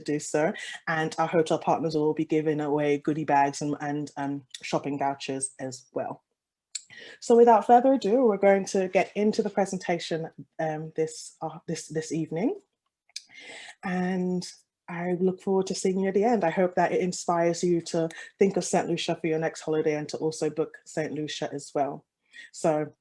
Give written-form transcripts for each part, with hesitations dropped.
do so. And our hotel partners will be giving away goodie bags and shopping vouchers as well. So without further ado, we're going to get into the presentation this evening. And I look forward to seeing you at the end. I hope that it inspires you to think of Saint Lucia for your next holiday and to also book Saint Lucia as well. So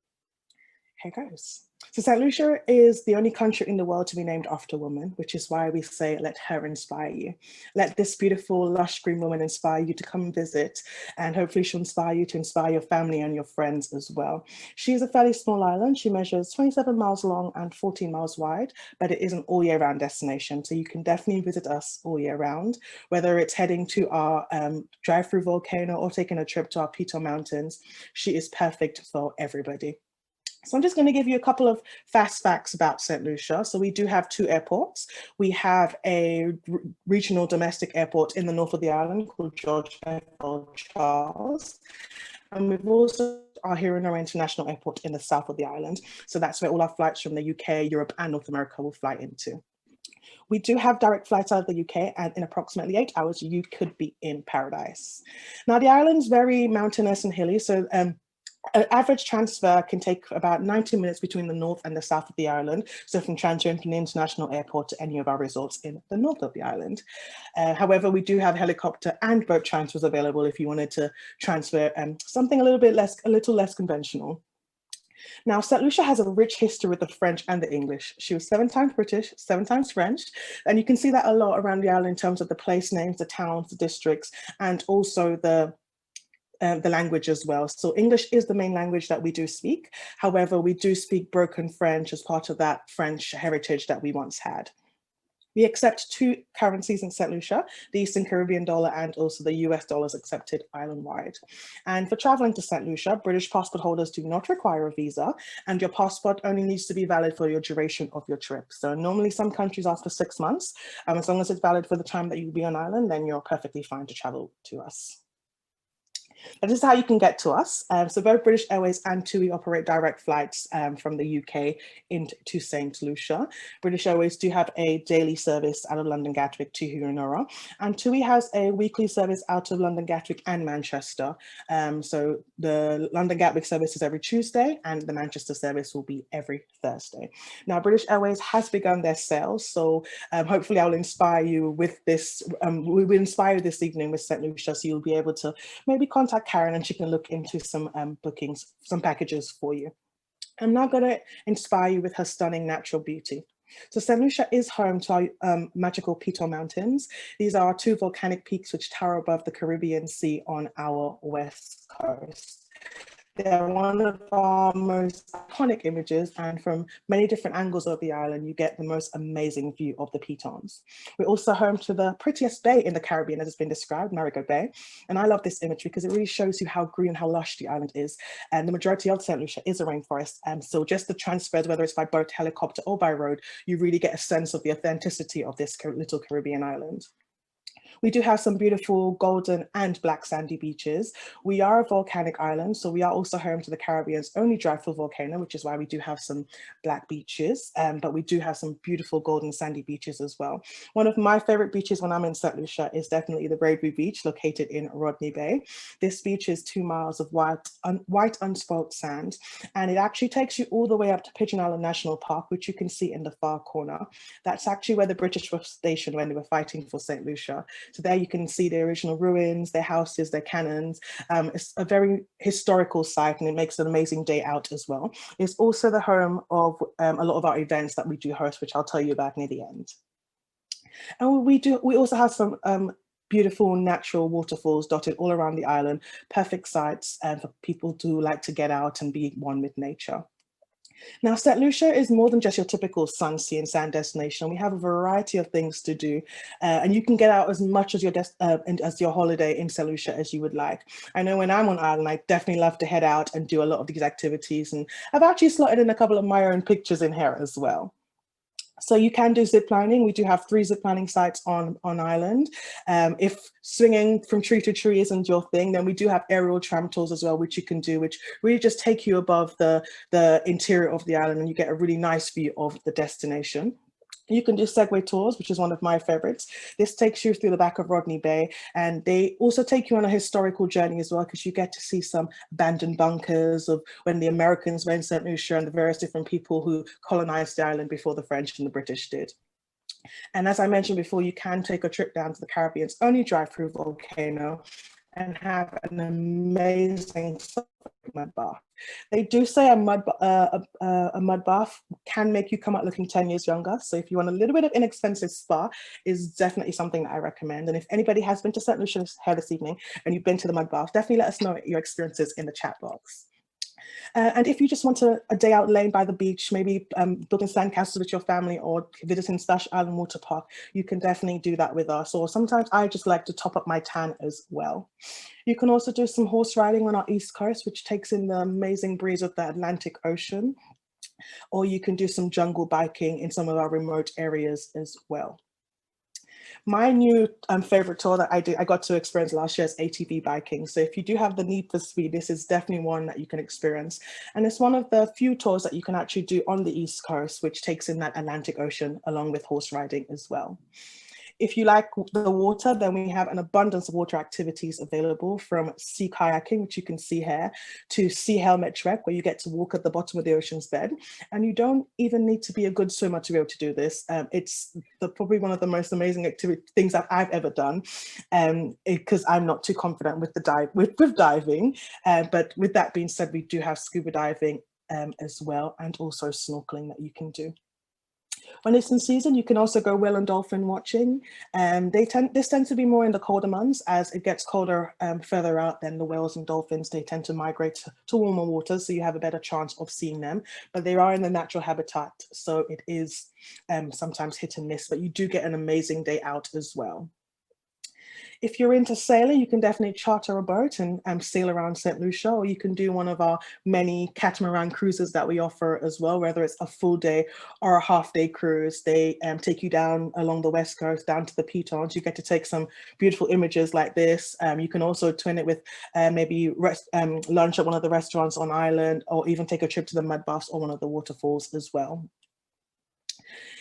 here goes. So Saint Lucia is the only country in the world to be named after a woman, which is why we say, let her inspire you. Let this beautiful, lush green woman inspire you to come and visit, and hopefully she'll inspire you to inspire your family and your friends as well. She is a fairly small island. She measures 27 miles long and 14 miles wide, but it is an all year round destination. So you can definitely visit us all year round, whether it's heading to our drive-through volcano or taking a trip to our Piton Mountains. She is perfect for everybody. So I'm just going to give you a couple of fast facts about Saint Lucia. So we do have 2 airports. We have a regional domestic airport in the north of the island called George Bethel Charles. And we've also our Hirona International Airport in the south of the island. So that's where all our flights from the UK, Europe and North America will fly into. We do have direct flights out of the UK, and in approximately 8 hours, you could be in paradise. Now, the island's very mountainous and hilly, so an average transfer can take about 90 minutes between the north and the south of the island. So from transferring from the international airport to any of our resorts in the north of the island. However, we do have helicopter and boat transfers available if you wanted to transfer something a little less conventional. Now, Saint Lucia has a rich history with the French and the English. She was 7 times British, 7 times French, and you can see that a lot around the island in terms of the place names, the towns, the districts, and also the language as well. So English is the main language that we do speak. However, we do speak broken French as part of that French heritage that we once had. We accept 2 currencies in Saint Lucia, the Eastern Caribbean dollar and also the US dollars accepted island-wide. And for traveling to Saint Lucia, British passport holders do not require a visa, and your passport only needs to be valid for your duration of your trip. So normally some countries ask for 6 months. As long as it's valid for the time that you'll be on island, then you're perfectly fine to travel to us. But this is how you can get to us. So both British Airways and TUI operate direct flights from the UK into Saint Lucia. British Airways do have a daily service out of London Gatwick to Huronora, and TUI has a weekly service out of London Gatwick and Manchester. So the London Gatwick service is every Tuesday and the Manchester service will be every Thursday. Now, British Airways has begun their sales, so hopefully I'll inspire you with this. We will inspire you this evening with Saint Lucia, so you'll be able to maybe contact Karen and she can look into some bookings, some packages for you. I'm now going to inspire you with her stunning natural beauty. So Saint Lucia is home to our magical Piton Mountains. These are 2 volcanic peaks which tower above the Caribbean Sea on our west coast. They're one of our most iconic images, and from many different angles of the island, you get the most amazing view of the Pitons. We're also home to the prettiest bay in the Caribbean, as it's been described, Marigot Bay. And I love this imagery because it really shows you how green and how lush the island is. And the majority of Saint Lucia is a rainforest. And so just the transfers, whether it's by boat, helicopter, or by road, you really get a sense of the authenticity of this little Caribbean island. We do have some beautiful golden and black sandy beaches. We are a volcanic island, so we are also home to the Caribbean's only drive-through volcano, which is why we do have some black beaches, but we do have some beautiful golden sandy beaches as well. One of my favorite beaches when I'm in Saint Lucia is definitely the Braidwood Beach, located in Rodney Bay. This beach is 2 miles of white unspoilt sand, and it actually takes you all the way up to Pigeon Island National Park, which you can see in the far corner. That's actually where the British were stationed when they were fighting for Saint Lucia. So there you can see the original ruins, their houses, their cannons. It's a very historical site and it makes an amazing day out as well. It's also the home of a lot of our events that we do host, which I'll tell you about near the end. And we also have some beautiful natural waterfalls dotted all around the island, perfect sites for people who like to get out and be one with nature. Now, Saint Lucia is more than just your typical sun, sea and sand destination. We have a variety of things to do, and you can get out as much as your holiday in Saint Lucia as you would like. I know when I'm on island, I definitely love to head out and do a lot of these activities, and I've actually slotted in a couple of my own pictures in here as well. So you can do zip lining. We do have 3 zip lining sites on island. If swinging from tree to tree isn't your thing, then we do have aerial tram tours as well, which you can do, which really just take you above the interior of the island and you get a really nice view of the destination. You can do Segway tours, which is one of my favorites. This takes you through the back of Rodney Bay, and they also take you on a historical journey as well, because you get to see some abandoned bunkers of when the Americans were in St. Lucia and the various different people who colonized the island before the French and the British did. And as I mentioned before, you can take a trip down to the Caribbean's only drive-through volcano and have an amazing mud bath. They do say a mud bath can make you come out looking 10 years younger. So if you want a little bit of inexpensive spa, is definitely something that I recommend. And if anybody has been to St. Lucia here this evening and you've been to the mud bath, definitely let us know your experiences in the chat box. And if you just want a day out laying by the beach, maybe building sandcastles with your family or visiting Splash Island Water Park, you can definitely do that with us. Or sometimes I just like to top up my tan as well. You can also do some horse riding on our East Coast, which takes in the amazing breeze of the Atlantic Ocean. Or you can do some jungle biking in some of our remote areas as well. My new favorite tour that I got to experience last year is ATV biking. So if you do have the need for speed, this is definitely one that you can experience. And it's one of the few tours that you can actually do on the East Coast, which takes in that Atlantic Ocean along with horse riding as well. If you like the water, then we have an abundance of water activities available, from sea kayaking, which you can see here, to sea helmet trek, where you get to walk at the bottom of the ocean's bed. And you don't even need to be a good swimmer to be able to do this. It's probably one of the most amazing things that I've ever done, because I'm not too confident with with diving. But with that being said, we do have scuba diving as well, and also snorkeling that you can do. When it's in season, you can also go whale and dolphin watching. This tends to be more in the colder months. As it gets colder further out, then the whales and dolphins, they tend to migrate to warmer waters, so you have a better chance of seeing them. But they are in the natural habitat, so it is sometimes hit and miss, but you do get an amazing day out as well. If you're into sailing, you can definitely charter a boat and sail around St. Lucia, or you can do one of our many catamaran cruises that we offer as well, whether it's a full day or a half day cruise. They take you down along the West Coast, down to the Pitons. You get to take some beautiful images like this. You can also twin it with maybe lunch at one of the restaurants on island, or even take a trip to the mud baths or one of the waterfalls as well.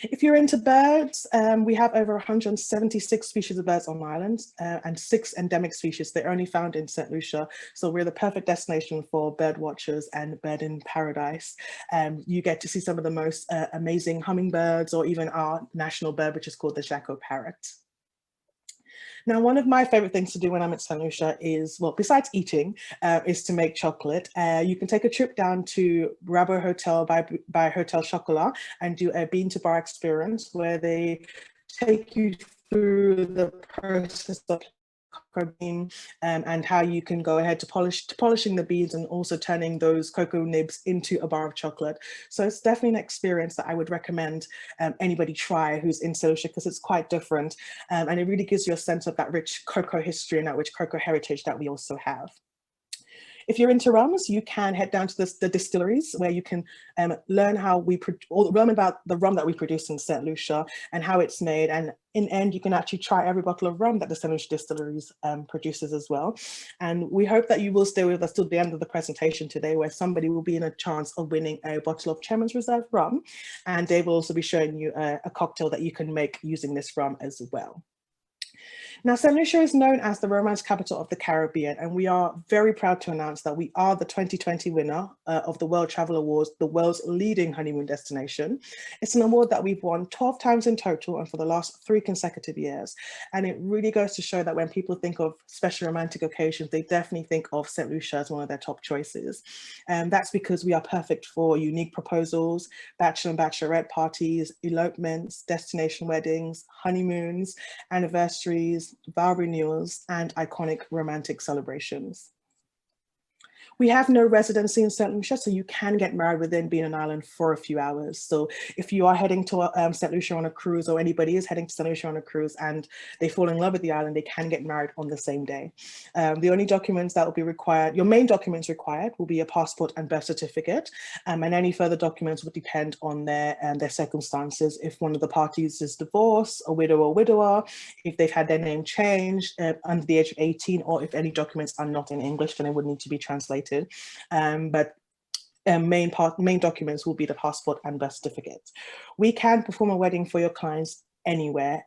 If you're into birds, we have over 176 species of birds on islands and 6 endemic species. They're only found in St. Lucia. So we're the perfect destination for bird watchers and bird in paradise. You get to see some of the most amazing hummingbirds, or even our national bird, which is called the Jaco parrot. Now, one of my favorite things to do when I'm at Saint Lucia is, well, besides eating, is to make chocolate. You can take a trip down to Bravo Hotel by Hotel Chocolat and do a bean to bar experience, where they take you through the process of cocoa bean and how you can go ahead to polishing the beans and also turning those cocoa nibs into a bar of chocolate. So it's definitely an experience that I would recommend anybody try who's in Saint Lucia, because it's quite different and it really gives you a sense of that rich cocoa history and that rich cocoa heritage that we also have. If you're into rums, you can head down to the distilleries, where you can learn how learn about the rum that we produce in St. Lucia and how it's made. And in the end, you can actually try every bottle of rum that the Saint Lucia distilleries produces as well. And we hope that you will stay with us till the end of the presentation today, where somebody will be in a chance of winning a bottle of Chairman's Reserve rum. And they will also be showing you a cocktail that you can make using this rum as well. Now, Saint Lucia is known as the romance capital of the Caribbean, and we are very proud to announce that we are the 2020 winner of the World Travel Awards, the world's leading honeymoon destination. It's an award that we've won 12 times in total and for the last 3 consecutive years. And it really goes to show that when people think of special romantic occasions, they definitely think of Saint Lucia as one of their top choices. And that's because we are perfect for unique proposals, bachelor and bachelorette parties, elopements, destination weddings, honeymoons, anniversaries, vow renewals, and iconic romantic celebrations. We have no residency in Saint Lucia, so you can get married within being an island for a few hours. So if you are heading to Saint Lucia on a cruise, or anybody is heading to Saint Lucia on a cruise and they fall in love with the island, they can get married on the same day. The only documents that will be required, your main documents required, will be a passport and birth certificate, and any further documents would depend on their circumstances. If one of the parties is divorced, a widow or widower, if they've had their name changed under the age of 18, or if any documents are not in English, then it would need to be translated. But main documents will be the passport and birth certificate. We can perform a wedding for your clients anywhere.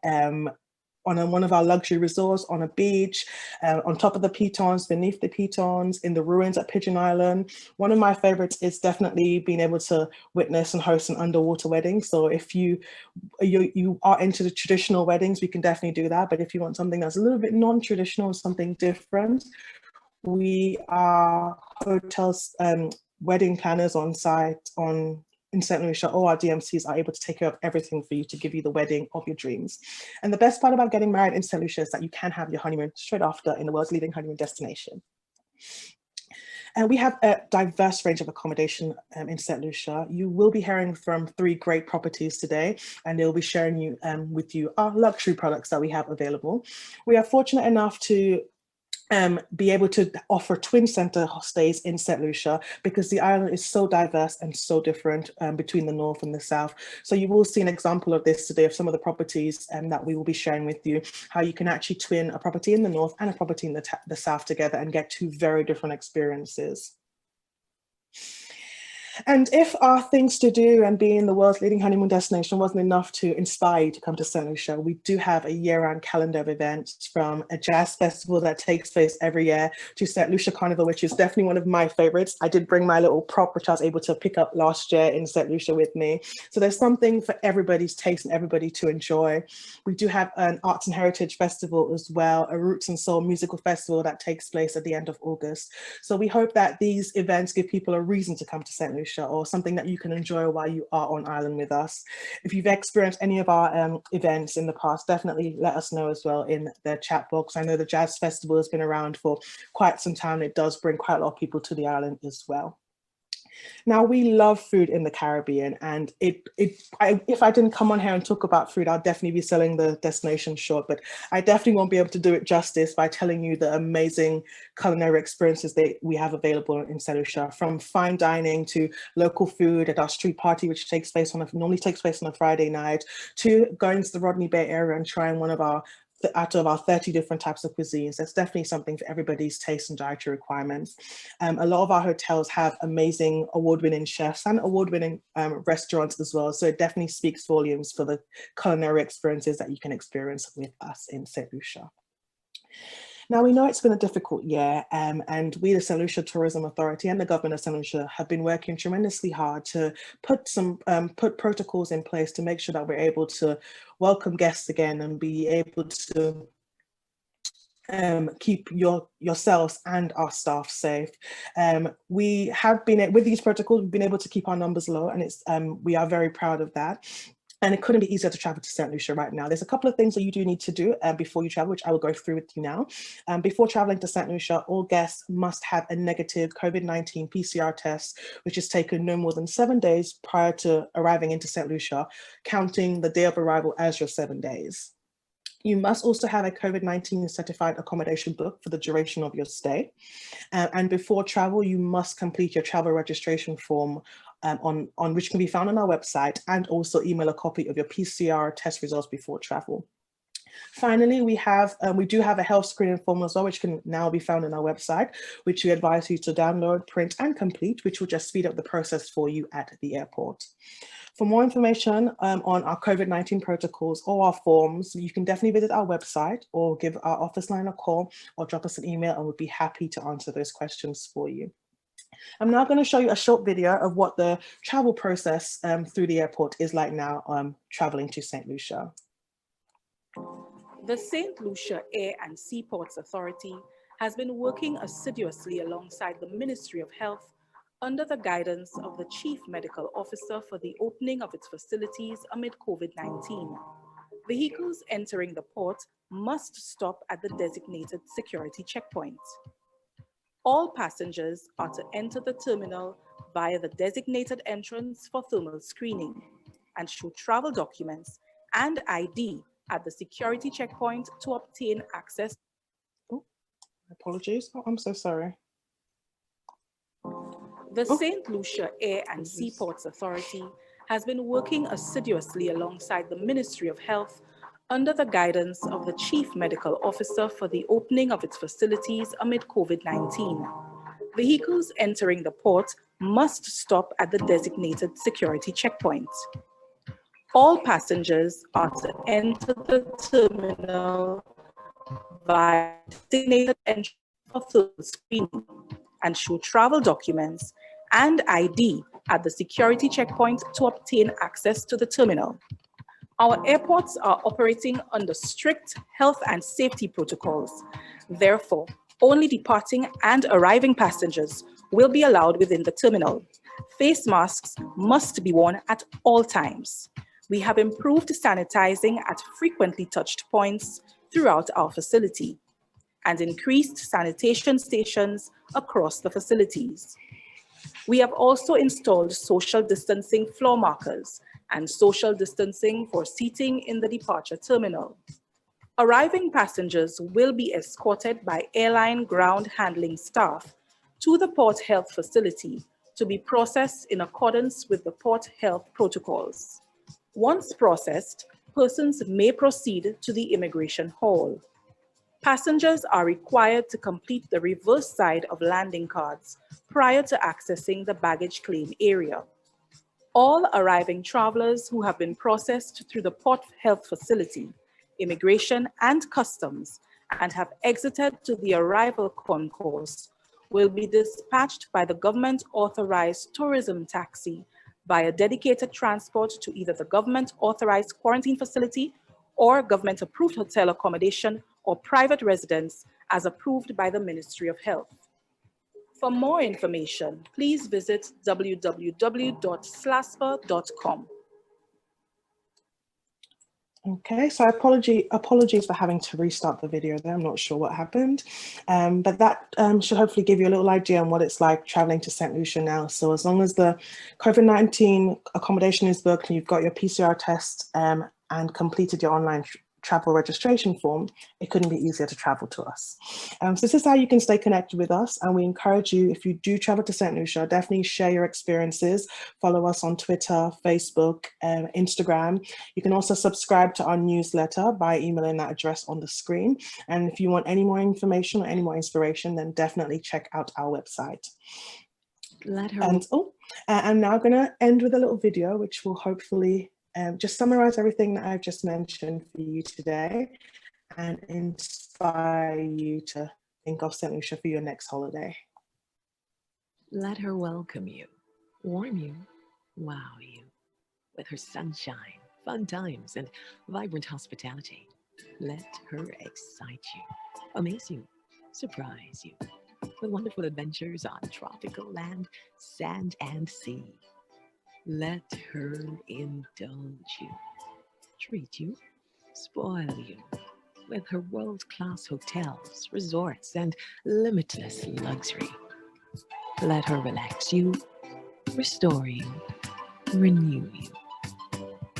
On one of our luxury resorts, on a beach, on top of the pitons, beneath the pitons, in the ruins at Pigeon Island. One of my favorites is definitely being able to witness and host an underwater wedding. So if you are into the traditional weddings, we can definitely do that. But if you want something that's a little bit non-traditional, something different, we are hotels, wedding planners on site in Saint Lucia. All our DMCs are able to take care of everything for you to give you the wedding of your dreams. And the best part about getting married in Saint Lucia is that you can have your honeymoon straight after in the world's leading honeymoon destination. And we have a diverse range of accommodation in Saint Lucia. You will be hearing from 3 great properties today, and they'll be sharing with you our luxury products that we have available. We are fortunate enough to be able to offer twin center stays in Saint Lucia because the island is so diverse and so different between the north and the south. So you will see an example of this today of some of the properties that we will be sharing with you, how you can actually twin a property in the north and a property in the south together and get 2 very different experiences. And if our things to do and being the world's leading honeymoon destination wasn't enough to inspire you to come to Saint Lucia, we do have a year-round calendar of events, from a jazz festival that takes place every year to Saint Lucia Carnival, which is definitely one of my favorites. I did bring my little prop, which I was able to pick up last year in Saint Lucia with me. So there's something for everybody's taste and everybody to enjoy. We do have an Arts and Heritage Festival as well, a Roots and Soul musical festival that takes place at the end of August. So we hope that these events give people a reason to come to Saint Lucia, or something that you can enjoy while you are on island with us. If you've experienced any of our events in the past, definitely let us know as well in the chat box. I know the Jazz Festival has been around for quite some time. It does bring quite a lot of people to the island as well. Now, we love food in the Caribbean, and if I didn't come on here and talk about food, I'll definitely be selling the destination short, but I definitely won't be able to do it justice by telling you the amazing culinary experiences that we have available in Saint Lucia, from fine dining to local food at our street party, which normally takes place on a Friday night, to going to the Rodney Bay area and trying one of our out of our 30 different types of cuisines. That's definitely something for everybody's taste and dietary requirements. A lot of our hotels have amazing award-winning chefs and award-winning restaurants as well. So it definitely speaks volumes for the culinary experiences that you can experience with us in Saint Lucia. Now, we know it's been a difficult year, and we, the Saint Lucia Tourism Authority and the government of Saint Lucia, have been working tremendously hard to put protocols in place to make sure that we're able to welcome guests again and be able to keep yourselves and our staff safe. We have been, with these protocols, we've been able to keep our numbers low, and we are very proud of that. And it couldn't be easier to travel to Saint Lucia right now. There's a couple of things that you do need to do before you travel, which I will go through with you now. Before traveling to Saint Lucia, all guests must have a negative COVID-19 PCR test, which is taken no more than 7 days prior to arriving into Saint Lucia, counting the day of arrival as your 7 days. You must also have a COVID-19 certified accommodation book for the duration of your stay. And before travel, you must complete your travel registration form on which can be found on our website, and also email a copy of your PCR test results before travel. Finally, we do have a health screening form as well, which can now be found on our website, which we advise you to download, print, and complete, which will just speed up the process for you at the airport. For more information on our COVID-19 protocols or our forms, you can definitely visit our website or give our office line a call or drop us an email, and we'll be happy to answer those questions for you. I'm now going to show you a short video of what the travel process through the airport is like now traveling to Saint Lucia. The Saint Lucia Air and Seaports Authority has been working assiduously alongside the Ministry of Health under the guidance of the Chief Medical Officer for the opening of its facilities amid COVID-19. Vehicles entering the port must stop at the designated security checkpoint. All passengers are to enter the terminal via the designated entrance for thermal screening and show travel documents and ID at the security checkpoint to obtain access. Oh, apologies. Oh, I'm so sorry. The Saint Lucia Air and Seaports Authority has been working assiduously alongside the Ministry of Health under the guidance of the Chief Medical Officer for the opening of its facilities amid COVID-19. Vehicles entering the port must stop at the designated security checkpoint. All passengers are to enter the terminal via designated entry for thermal screening and show travel documents and ID at the security checkpoint to obtain access to the terminal. Our airports are operating under strict health and safety protocols. Therefore, only departing and arriving passengers will be allowed within the terminal. Face masks must be worn at all times. We have improved sanitizing at frequently touched points throughout our facility and increased sanitation stations across the facilities. We have also installed social distancing floor markers and social distancing for seating in the departure terminal. Arriving passengers will be escorted by airline ground handling staff to the port health facility to be processed in accordance with the port health protocols. Once processed, persons may proceed to the immigration hall. Passengers are required to complete the reverse side of landing cards prior to accessing the baggage claim area. All arriving travelers who have been processed through the port health facility, immigration and customs, and have exited to the arrival concourse will be dispatched by the government-authorized tourism taxi via dedicated transport to either the government-authorized quarantine facility or government-approved hotel accommodation or private residence as approved by the Ministry of Health. For more information, please visit www.slaspa.com. Okay, so apologies for having to restart the video there. I'm not sure what happened, but that should hopefully give you a little idea on what it's like traveling to Saint Lucia now. So as long as the COVID-19 accommodation is booked and you've got your PCR test and completed your online travel registration form, it couldn't be easier to travel to us. So this is how you can stay connected with us, and we encourage you, if you do travel to Saint Lucia, definitely share your experiences. Follow us on Twitter, Facebook, Instagram. You can also subscribe to our newsletter by emailing that address on the screen. And if you want any more information or any more inspiration, then definitely check out our website. I'm now going to end with a little video, which will hopefully just summarize everything that I've just mentioned for you today and inspire you to think of Saint Lucia for your next holiday. Let her welcome you, warm you, wow you, with her sunshine, fun times, and vibrant hospitality. Let her excite you, amaze you, surprise you, with wonderful adventures on tropical land, sand, and sea. Let her indulge you, treat you, spoil you, with her world-class hotels, resorts, and limitless luxury. Let her relax you, restore you, renew you,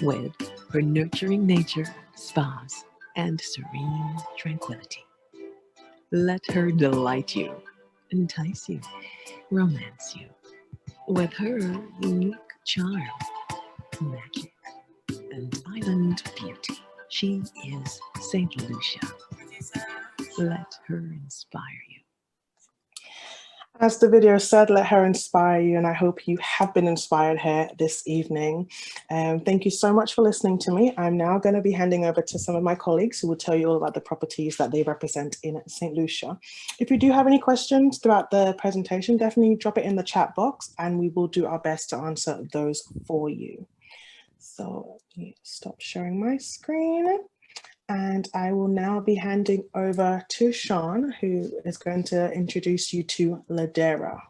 with her nurturing nature, spas, and serene tranquility. Let her delight you, entice you, romance you, with her unique charm, magic, and island beauty. She is Saint Lucia. Let her inspire you. As the video said, let her inspire you, and I hope you have been inspired here this evening. Thank you so much for listening to me. I'm now going to be handing over to some of my colleagues who will tell you all about the properties that they represent in Saint Lucia. If you do have any questions throughout the presentation, definitely drop it in the chat box and we will do our best to answer those for you. So let me stop sharing my screen. And I will now be handing over to Sean, who is going to introduce you to Ladera.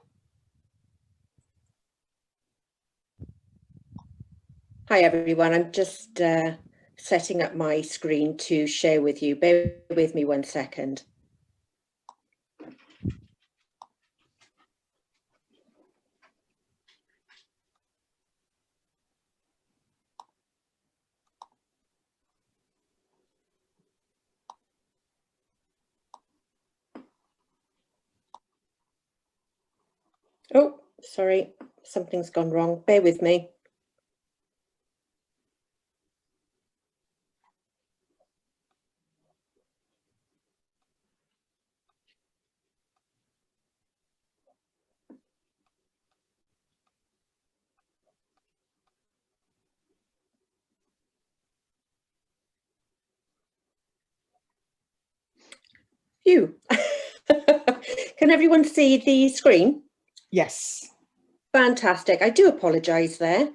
Hi, everyone. I'm just setting up my screen to share with you. Bear with me 1 second. Oh, sorry, something's gone wrong. Bear with me. Phew. Can everyone see the screen? Yes. Fantastic. I do apologise there,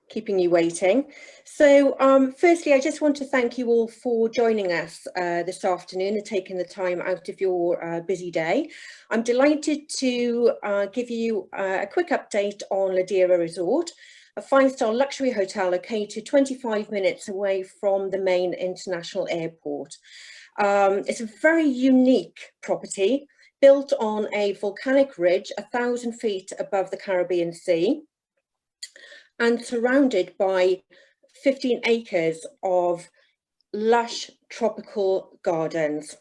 keeping you waiting. So firstly, I just want to thank you all for joining us this afternoon and taking the time out of your busy day. I'm delighted to give you a quick update on Ladera Resort, a 5-star luxury hotel located 25 minutes away from the main international airport. It's a very unique property built on a volcanic ridge 1,000 feet above the Caribbean Sea and surrounded by 15 acres of lush tropical gardens.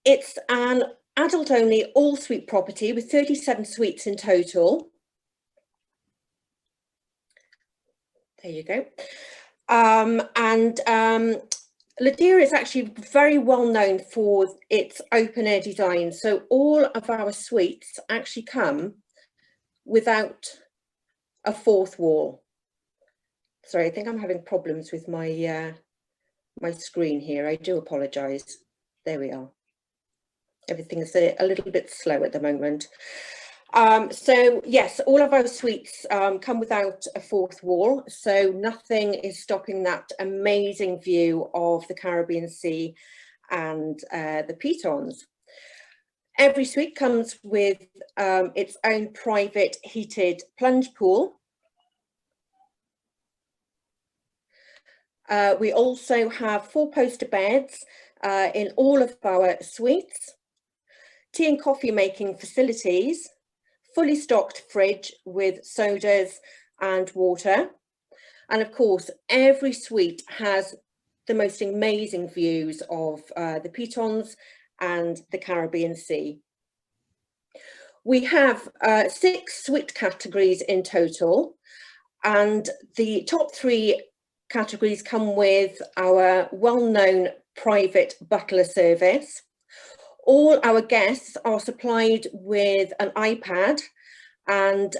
It's an adult-only all-suite property with 37 suites in total. There you go. Ladera is actually very well known for its open air design. So all of our suites actually come without a fourth wall. Sorry, I think I'm having problems with my my screen here. I do apologise. There we are. Everything is a little bit slow at the moment. So yes, all of our suites come without a fourth wall, so nothing is stopping that amazing view of the Caribbean Sea and the Pitons. Every suite comes with its own private heated plunge pool. We also have 4-poster beds in all of our suites, tea and coffee making facilities, fully stocked fridge with sodas and water. And of course, every suite has the most amazing views of the Pitons and the Caribbean Sea. We have 6 suite categories in total, and the top 3 categories come with our well-known private butler service. All our guests are supplied with an iPad, and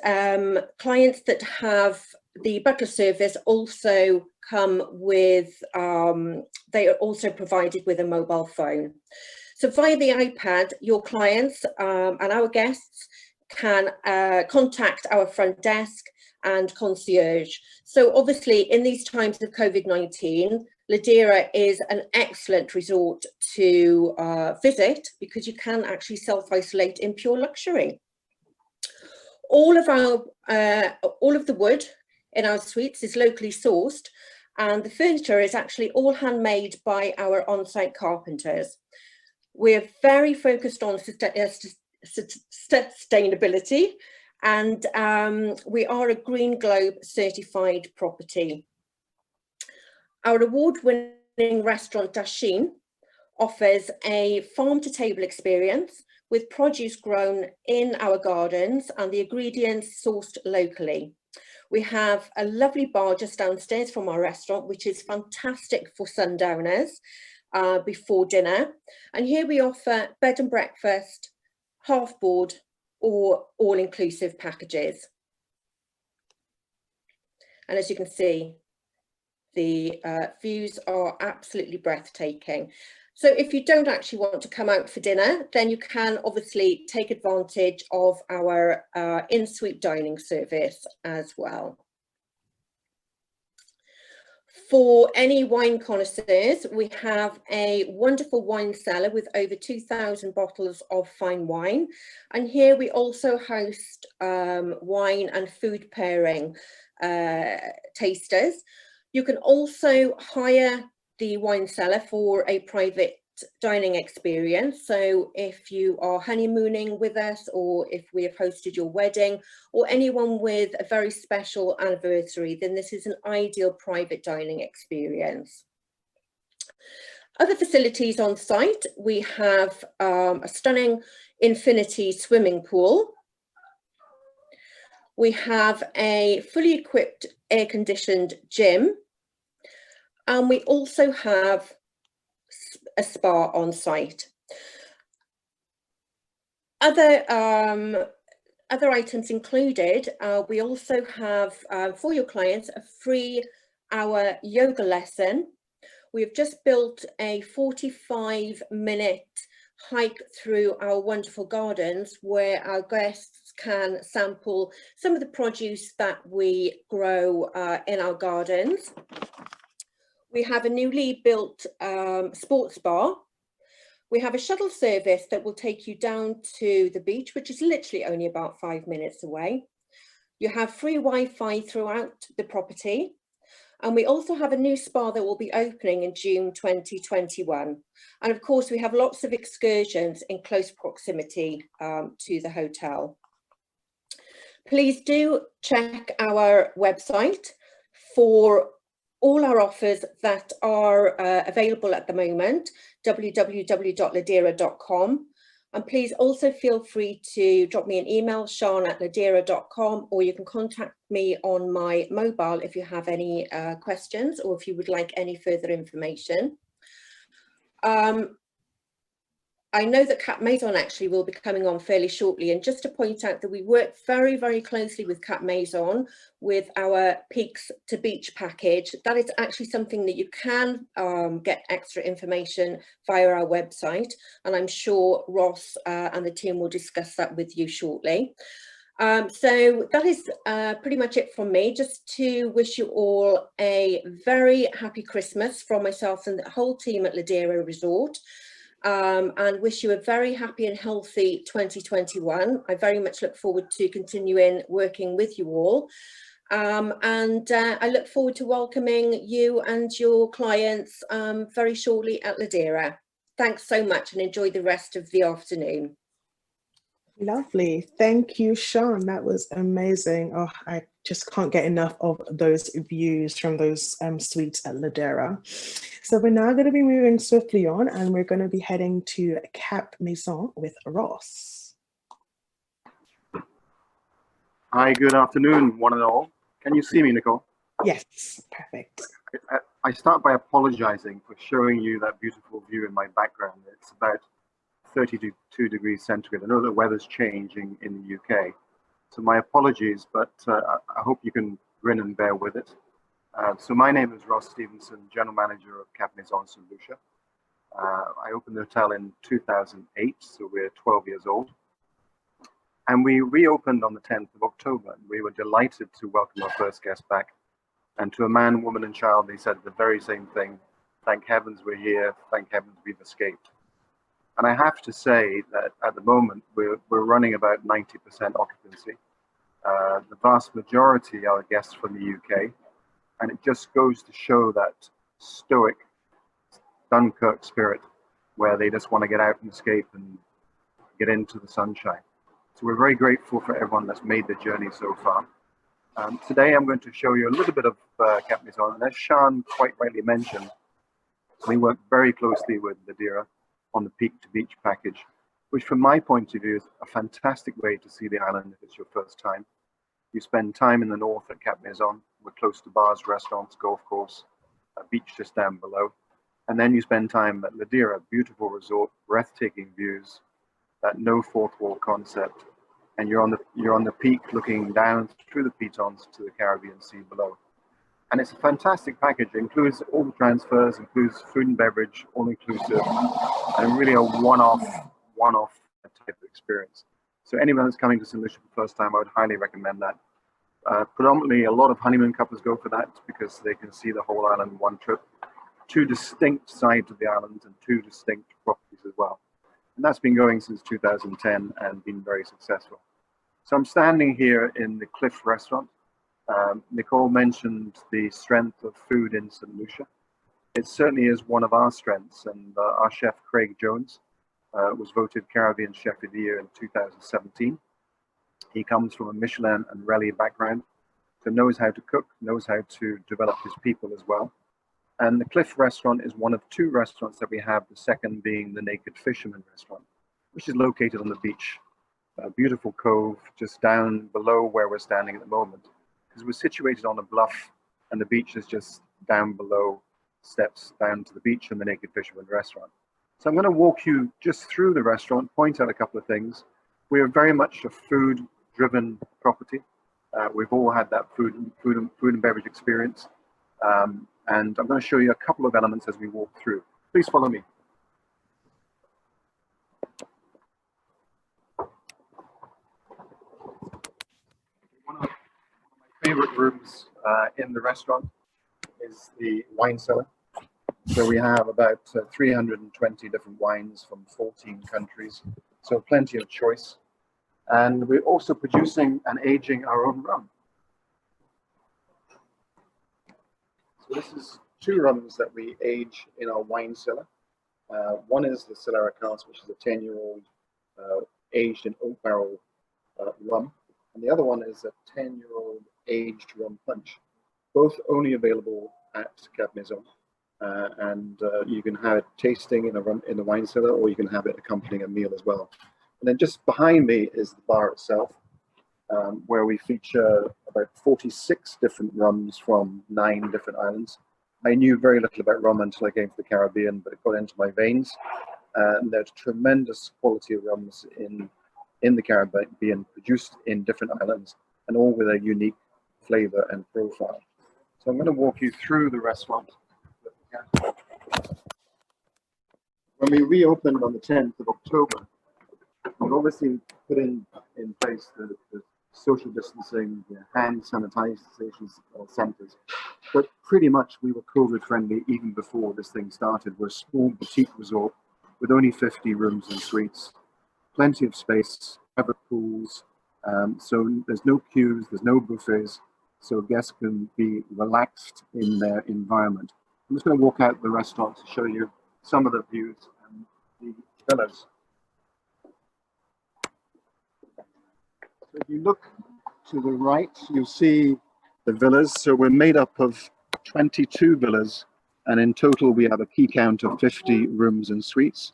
clients that have the butler service also come with, they are also provided with a mobile phone. So via the iPad, your clients and our guests can contact our front desk and concierge. So obviously in these times of COVID-19, Ladera is an excellent resort to visit because you can actually self-isolate in pure luxury. All of the wood in our suites is locally sourced, and the furniture is actually all handmade by our on-site carpenters. We're very focused on sustainability, and we are a Green Globe certified property. Our award-winning restaurant Dashin offers a farm-to-table experience with produce grown in our gardens and the ingredients sourced locally. We have a lovely bar just downstairs from our restaurant, which is fantastic for sundowners before dinner. And here we offer bed and breakfast, half board or all-inclusive packages. And as you can see, the views are absolutely breathtaking. So if you don't actually want to come out for dinner, then you can obviously take advantage of our in-suite dining service as well. For any wine connoisseurs, we have a wonderful wine cellar with over 2,000 bottles of fine wine. And here we also host wine and food pairing tasters. You can also hire the wine cellar for a private dining experience. So if you are honeymooning with us, or if we have hosted your wedding, or anyone with a very special anniversary, then this is an ideal private dining experience. Other facilities on site, we have a stunning infinity swimming pool. We have a fully equipped air-conditioned gym. And we also have a spa on site. Other items included, we also have for your clients a free hour yoga lesson. We've just built a 45-minute hike through our wonderful gardens where our guests can sample some of the produce that we grow in our gardens. We have a newly built sports bar. We have a shuttle service that will take you down to the beach, which is literally only about 5 minutes away. You have free Wi-Fi throughout the property. And we also have a new spa that will be opening in June 2021. And of course, we have lots of excursions in close proximity to the hotel. Please do check our website for all our offers that are available at the moment, www.ladera.com. And please also feel free to drop me an email, sean@ladera.com, or you can contact me on my mobile if you have any questions or if you would like any further information. I know that Cap Maison actually will be coming on fairly shortly, and just to point out that we work very, very closely with Cap Maison with our Peaks to Beach package. That is actually something that you can get extra information via our website, and I'm sure Ross and the team will discuss that with you shortly. So that is pretty much it from me, just to wish you all a very happy Christmas from myself and the whole team at Ladera Resort. And wish you a very happy and healthy 2021. I very much look forward to continuing working with you all. And I look forward to welcoming you and your clients very shortly at Ladera. Thanks so much and enjoy the rest of the afternoon. Lovely. Thank you, Sean. That was amazing. Oh, I just can't get enough of those views from those suites at Ladera. So we're now going to be moving swiftly on, and we're going to be heading to Cap Maison with Ross. Hi, good afternoon, one and all. Can you see me, Nicole? Yes, perfect. I start by apologizing for showing you that beautiful view in my background. It's about 32 degrees centigrade. I know the weather's changing in the UK, so my apologies, but I hope you can grin and bear with it. So my name is Ross Stevenson, General Manager of Cap Maison Saint Lucia. I opened the hotel in 2008, so we're 12 years old. And we reopened on the 10th of October. And we were delighted to welcome our first guest back. And to a man, woman, and child, they said the very same thing. Thank heavens we're here. Thank heavens we've escaped. And I have to say that at the moment, we're running about 90% occupancy. The vast majority are guests from the UK. And it just goes to show that stoic Dunkirk spirit where they just want to get out and escape and get into the sunshine. So we're very grateful for everyone that's made the journey so far. Today I'm going to show you a little bit of Cap Maison. And as Sean quite rightly mentioned, we work very closely with Ladera on the Peak to Beach package, which from my point of view is a fantastic way to see the island if it's your first time. You spend time in the north at Cap Maison. We're close to bars, restaurants, golf course, a beach just down below. And then you spend time at Ladera, beautiful resort, breathtaking views, that no fourth wall concept. And you're on the peak looking down through the pitons to the Caribbean Sea below. And it's a fantastic package. It includes all the transfers, includes food and beverage, all inclusive, and really a one-off type of experience. So anyone that's coming to Saint Lucia for the first time, I would highly recommend that. Predominantly, a lot of honeymoon couples go for that because they can see the whole island in one trip. 2 distinct sides of the island and 2 distinct properties as well. And that's been going since 2010 and been very successful. So I'm standing here in the Cliff restaurant. Nicole mentioned the strength of food in Saint Lucia. It certainly is one of our strengths, and our chef Craig Jones was voted Caribbean Chef of the Year in 2017. He comes from a Michelin and Rally background, so knows how to cook, knows how to develop his people as well. And the Cliff restaurant is one of 2 restaurants that we have, the second being the Naked Fisherman restaurant, which is located on the beach. A beautiful cove just down below where we're standing at the moment, because we're situated on a bluff and the beach is just down below, steps down to the beach and the Naked Fisherman restaurant. So I'm going to walk you just through the restaurant, point out a couple of things. We are very much a food-driven property. We've all had that food and beverage experience. and I'm going to show you a couple of elements as we walk through. Please follow me. One of my favorite rooms in the restaurant is the wine cellar. So we have about 320 different wines from 14 countries, so plenty of choice. And we're also producing and aging our own rum. So this is 2 rums that we age in our wine cellar. One is the Cellar Cask, which is a 10-year-old aged in oak barrel rum. And the other one is a 10-year-old aged rum punch. Both only available at Cap Maison. And you can have it tasting in the wine cellar, or you can have it accompanying a meal as well. And then just behind me is the bar itself, where we feature about 46 different rums from 9 different islands. I knew very little about rum until I came to the Caribbean, but it got into my veins. And there's tremendous quality of rums in the Caribbean, produced in different islands, and all with a unique flavor and profile. So I'm going to walk you through the restaurant. When we reopened on the 10th of October, we've obviously put in place the social distancing, the hand sanitization centers, but pretty much we were COVID friendly even before this thing started. We're a small boutique resort with only 50 rooms and suites, plenty of space, private pools, so there's no queues, there's no buffets, so guests can be relaxed in their environment. I'm just going to walk out the restaurant to show you some of the views and the villas. So if you look to the right, you'll see the villas. So we're made up of 22 villas, and in total we have a key count of 50 rooms and suites.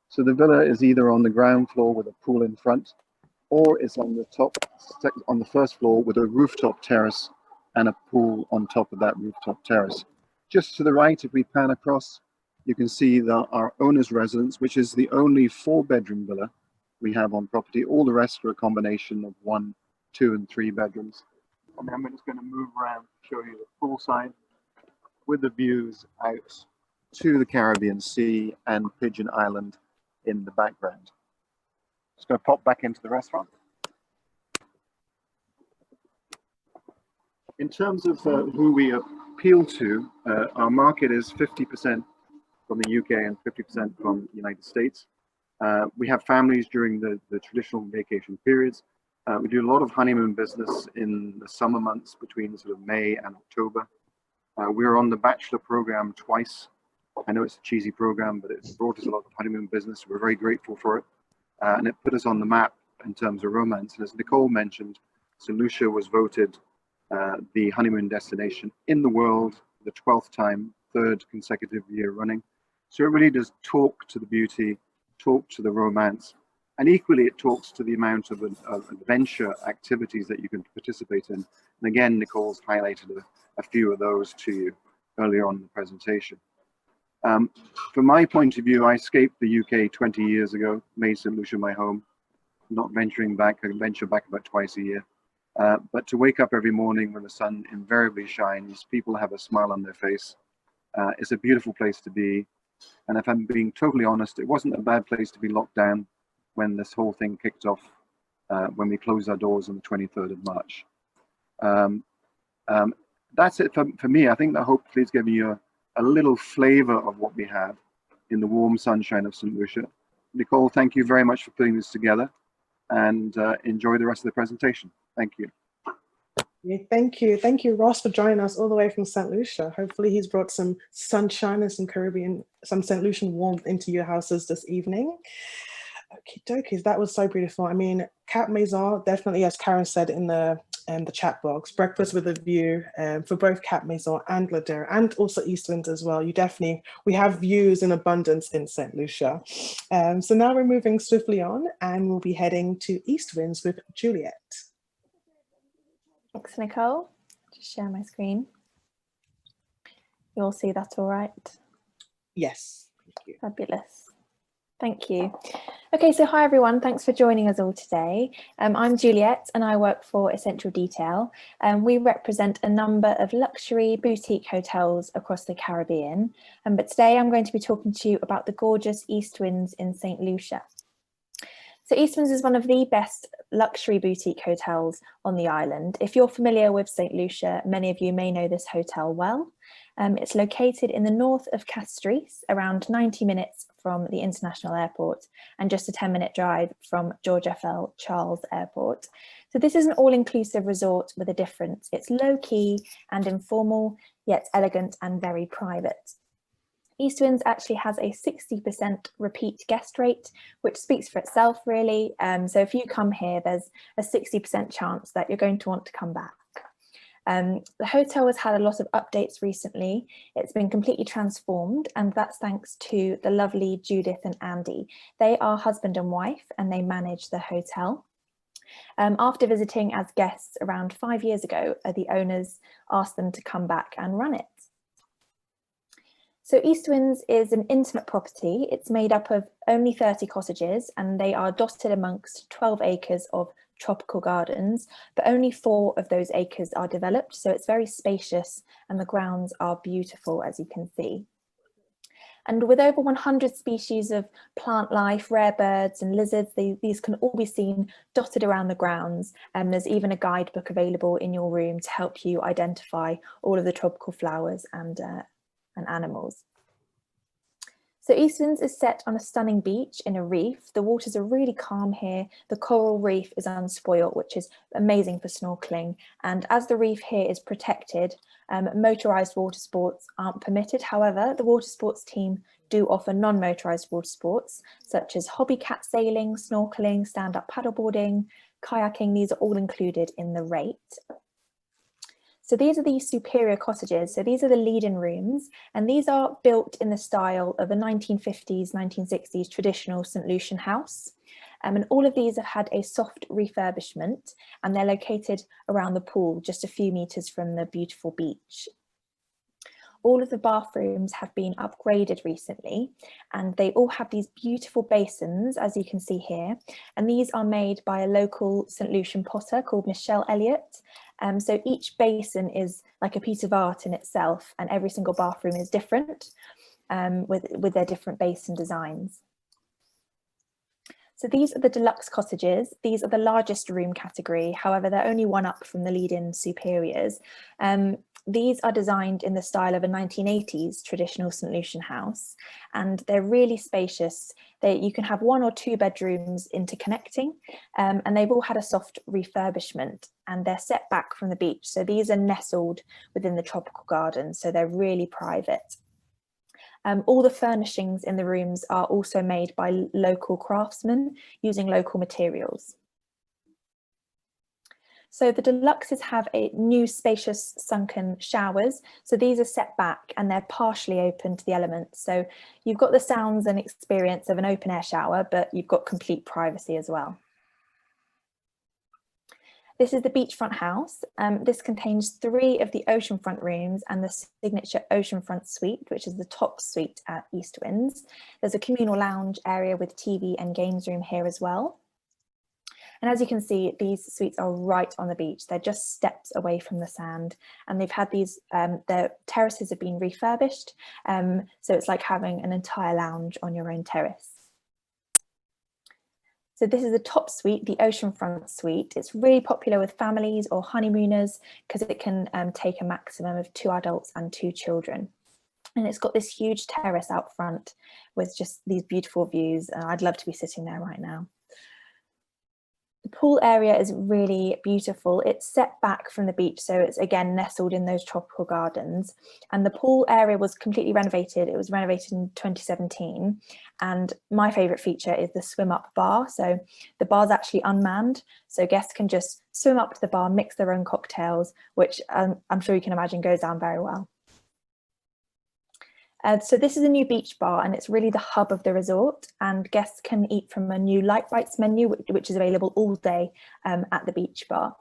So the villa is either on the ground floor with a pool in front, or it's on the top, on the first floor with a rooftop terrace and a pool on top of that rooftop terrace. Just to the right, if we pan across, you can see our owner's residence, which is the only 4-bedroom villa we have on property. All the rest are a combination of 1, 2, and 3 bedrooms. And then we're just going to move around to show you the pool side with the views out to the Caribbean Sea and Pigeon Island in the background. Just going to pop back into the restaurant. In terms of who we appeal to, our market is 50% from the UK and 50% from the United States. We have families during the traditional vacation periods. We do a lot of honeymoon business in the summer months between sort of May and October. We're on the Bachelor program twice. I know it's a cheesy program, but it's brought us a lot of honeymoon business. We're very grateful for it. And it put us on the map in terms of romance. And as Nicole mentioned, Saint Lucia was voted the honeymoon destination in the world the 12th time, 3rd consecutive year running. So it really does talk to the beauty, talk to the romance, and equally it talks to the amount of adventure activities that you can participate in. And again, Nicole's highlighted a few of those to you earlier on in the presentation. From my point of view, I escaped the UK 20 years ago, made St. Lucia my home, not venturing back. I venture back about twice a year. But to wake up every morning when the sun invariably shines, people have a smile on their face. It's a beautiful place to be. And if I'm being totally honest, it wasn't a bad place to be locked down when this whole thing kicked off, when we closed our doors on the 23rd of March. That's it for me. I think that hopefully it's giving you a little flavor of what we have in the warm sunshine of St. Lucia. Nicole, thank you very much for putting this together, and enjoy the rest of the presentation. Thank you. Thank you, Ross, for joining us all the way from St. Lucia. Hopefully he's brought some sunshine and some St. Lucian warmth into your houses this evening. Okie dokies, that was so beautiful. I mean, Cap Maison, definitely, as Karen said in the chat box, breakfast with a view for both Cap Maison and Ladera, and also East Winds as well. We have views in abundance in St. Lucia. So now we're moving swiftly on, and we'll be heading to East Winds with Juliet. Thanks, Nicole. Just share my screen. You all see that all right? Yes. Thank you. Fabulous. Thank you. Okay, so hi everyone, thanks for joining us all today. I'm Juliet and I work for Essential Detail. We represent a number of luxury boutique hotels across the Caribbean, but today I'm going to be talking to you about the gorgeous East Winds in Saint Lucia. So East Winds is one of the best luxury boutique hotels on the island. If you're familiar with Saint Lucia, many of you may know this hotel well. It's located in the north of Castries, around 90 minutes from the international airport and just a 10-minute drive from George F.L. Charles Airport. So this is an all-inclusive resort with a difference. It's low-key and informal, yet elegant and very private. East Winds actually has a 60% repeat guest rate, which speaks for itself really. So if you come here, there's a 60% chance that you're going to want to come back. The hotel has had a lot of updates recently. It's been completely transformed, and that's thanks to the lovely Judith and Andy. They are husband and wife and they manage the hotel. After visiting as guests around 5 years ago, the owners asked them to come back and run it. So East Winds is an intimate property. It's made up of only 30 cottages and they are dotted amongst 12 acres of tropical gardens, but only 4 of those acres are developed. So it's very spacious and the grounds are beautiful, as you can see. And with over 100 species of plant life, rare birds and lizards, these can all be seen dotted around the grounds. And there's even a guidebook available in your room to help you identify all of the tropical flowers and animals. So East Winds is set on a stunning beach in a reef. The waters are really calm here. The coral reef is unspoilt, which is amazing for snorkeling. And as the reef here is protected, motorised water sports aren't permitted. However, the water sports team do offer non-motorised water sports, such as hobby cat sailing, snorkeling, stand-up paddleboarding, kayaking. These are all included in the rate. So these are the superior cottages. So these are the lead-in rooms, and these are built in the style of a 1950s, 1960s traditional Saint Lucian house. And all of these have had a soft refurbishment, and they're located around the pool, just a few meters from the beautiful beach. All of the bathrooms have been upgraded recently, and they all have these beautiful basins, as you can see here. And these are made by a local St. Lucian potter called Michelle Elliott. So each basin is like a piece of art in itself, and every single bathroom is different with their different basin designs. So these are the deluxe cottages. These are the largest room category. However, they're only one up from the lead-in superiors. These are designed in the style of a 1980s traditional St. Lucian house, and they're really spacious. You can have 1 or 2 bedrooms interconnecting, and they've all had a soft refurbishment, and they're set back from the beach. So these are nestled within the tropical garden, so they're really private. All the furnishings in the rooms are also made by local craftsmen using local materials. So the deluxes have a new spacious sunken showers. So these are set back and they're partially open to the elements. So you've got the sounds and experience of an open air shower, but you've got complete privacy as well. This is the beachfront house. This contains 3 of the oceanfront rooms and the signature oceanfront suite, which is the top suite at East Winds. There's a communal lounge area with TV and games room here as well. And as you can see, these suites are right on the beach. They're just steps away from the sand, and they've had these, their terraces have been refurbished. So it's like having an entire lounge on your own terrace. So this is the top suite, the oceanfront suite. It's really popular with families or honeymooners because it can take a maximum of 2 adults and 2 children. And it's got this huge terrace out front with just these beautiful views. And I'd love to be sitting there right now. The pool area is really beautiful. It's set back from the beach, so it's again nestled in those tropical gardens. And the pool area was completely renovated. It was renovated in 2017. And my favourite feature is the swim up bar. So the bar's actually unmanned, so guests can just swim up to the bar, mix their own cocktails, which I'm sure you can imagine goes down very well. So this is a new beach bar, and it's really the hub of the resort, and guests can eat from a new light bites menu, which is available all day at the beach bar.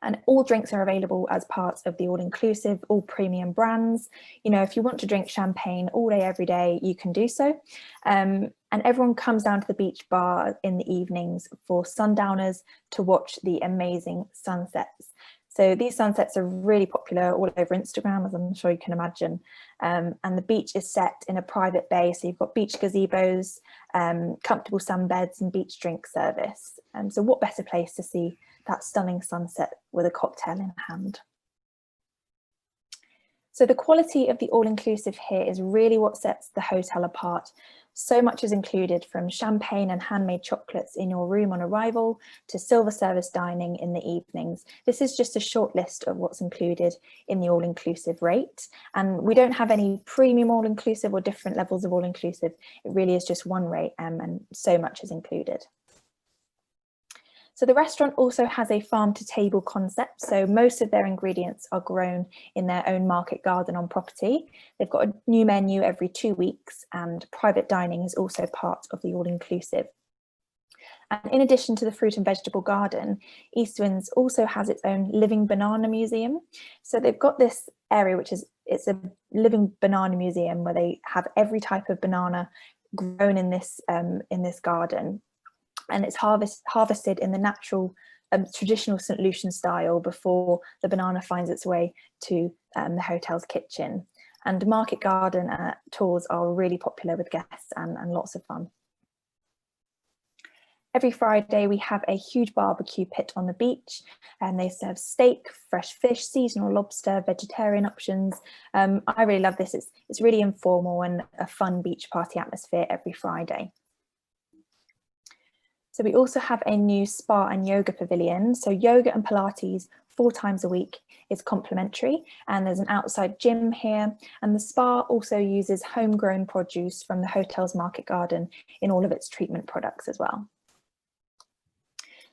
And all drinks are available as part of the all-inclusive, all premium brands. You know, if you want to drink champagne all day, every day, you can do so. And everyone comes down to the beach bar in the evenings for sundowners to watch the amazing sunsets. So these sunsets are really popular all over Instagram, as I'm sure you can imagine. And the beach is set in a private bay. So you've got beach gazebos, comfortable sunbeds and beach drink service. So what better place to see that stunning sunset with a cocktail in hand? So the quality of the all-inclusive here is really what sets the hotel apart. So much is included, from champagne and handmade chocolates in your room on arrival to silver service dining in the evenings. This is just a short list of what's included in the all-inclusive rate. And we don't have any premium all-inclusive or different levels of all-inclusive. It really is just one rate, and so much is included. So the restaurant also has a farm to table concept. So most of their ingredients are grown in their own market garden on property. They've got a new menu every 2 weeks, and private dining is also part of the all-inclusive. And in addition to the fruit and vegetable garden, Eastwinds also has its own living banana museum. So they've got this area, it's a living banana museum where they have every type of banana grown in this garden. And it's harvested in the natural, traditional Saint Lucian style before the banana finds its way to the hotel's kitchen. And market garden tours are really popular with guests and lots of fun. Every Friday we have a huge barbecue pit on the beach, and they serve steak, fresh fish, seasonal lobster, vegetarian options. I really love this. It's really informal and a fun beach party atmosphere every Friday. So we also have a new spa and yoga pavilion. So yoga and Pilates 4 times a week is complimentary, and there's an outside gym here. And the spa also uses homegrown produce from the hotel's market garden in all of its treatment products as well.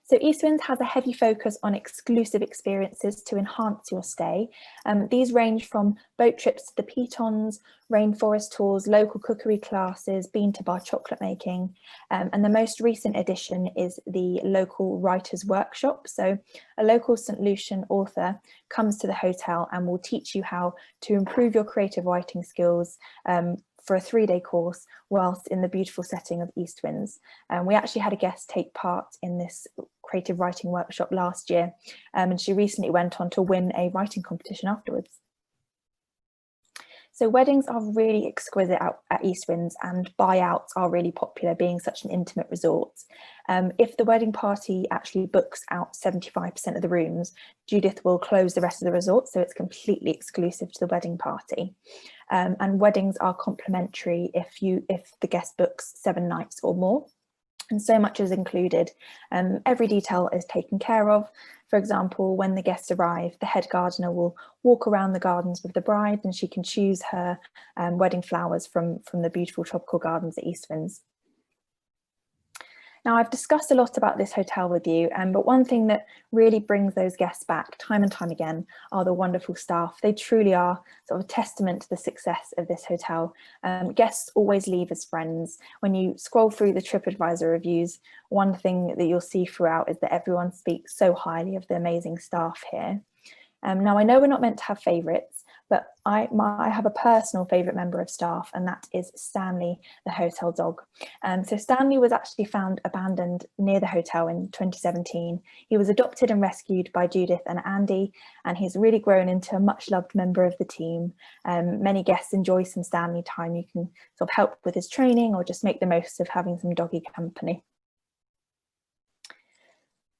So Eastwinds has a heavy focus on exclusive experiences to enhance your stay. These range from boat trips to the Pitons, rainforest tours, local cookery classes, bean to bar chocolate making. And the most recent addition is the local writers workshop. So a local St. Lucian author comes to the hotel and will teach you how to improve your creative writing skills for a 3-day course whilst in the beautiful setting of Eastwinds. We actually had a guest take part in this creative writing workshop last year, and she recently went on to win a writing competition afterwards. So weddings are really exquisite at Eastwinds, and buyouts are really popular, being such an intimate resort. If the wedding party actually books out 75% of the rooms, Judith will close the rest of the resort, so it's completely exclusive to the wedding party. And weddings are complimentary if the guest books 7 nights or more. And so much is included. Every detail is taken care of. For example, when the guests arrive, the head gardener will walk around the gardens with the bride, and she can choose her wedding flowers from the beautiful tropical gardens at Eastwinds. Now, I've discussed a lot about this hotel with you, but one thing that really brings those guests back time and time again are the wonderful staff. They truly are sort of a testament to the success of this hotel. Guests always leave as friends. When you scroll through the TripAdvisor reviews, one thing that you'll see throughout is that everyone speaks so highly of the amazing staff here. Now, I know we're not meant to have favourites, but I have a personal favourite member of staff, and that is Stanley, the hotel dog. So Stanley was actually found abandoned near the hotel in 2017. He was adopted and rescued by Judith and Andy, and he's really grown into a much loved member of the team. Many guests enjoy some Stanley time. You can sort of help with his training or just make the most of having some doggy company.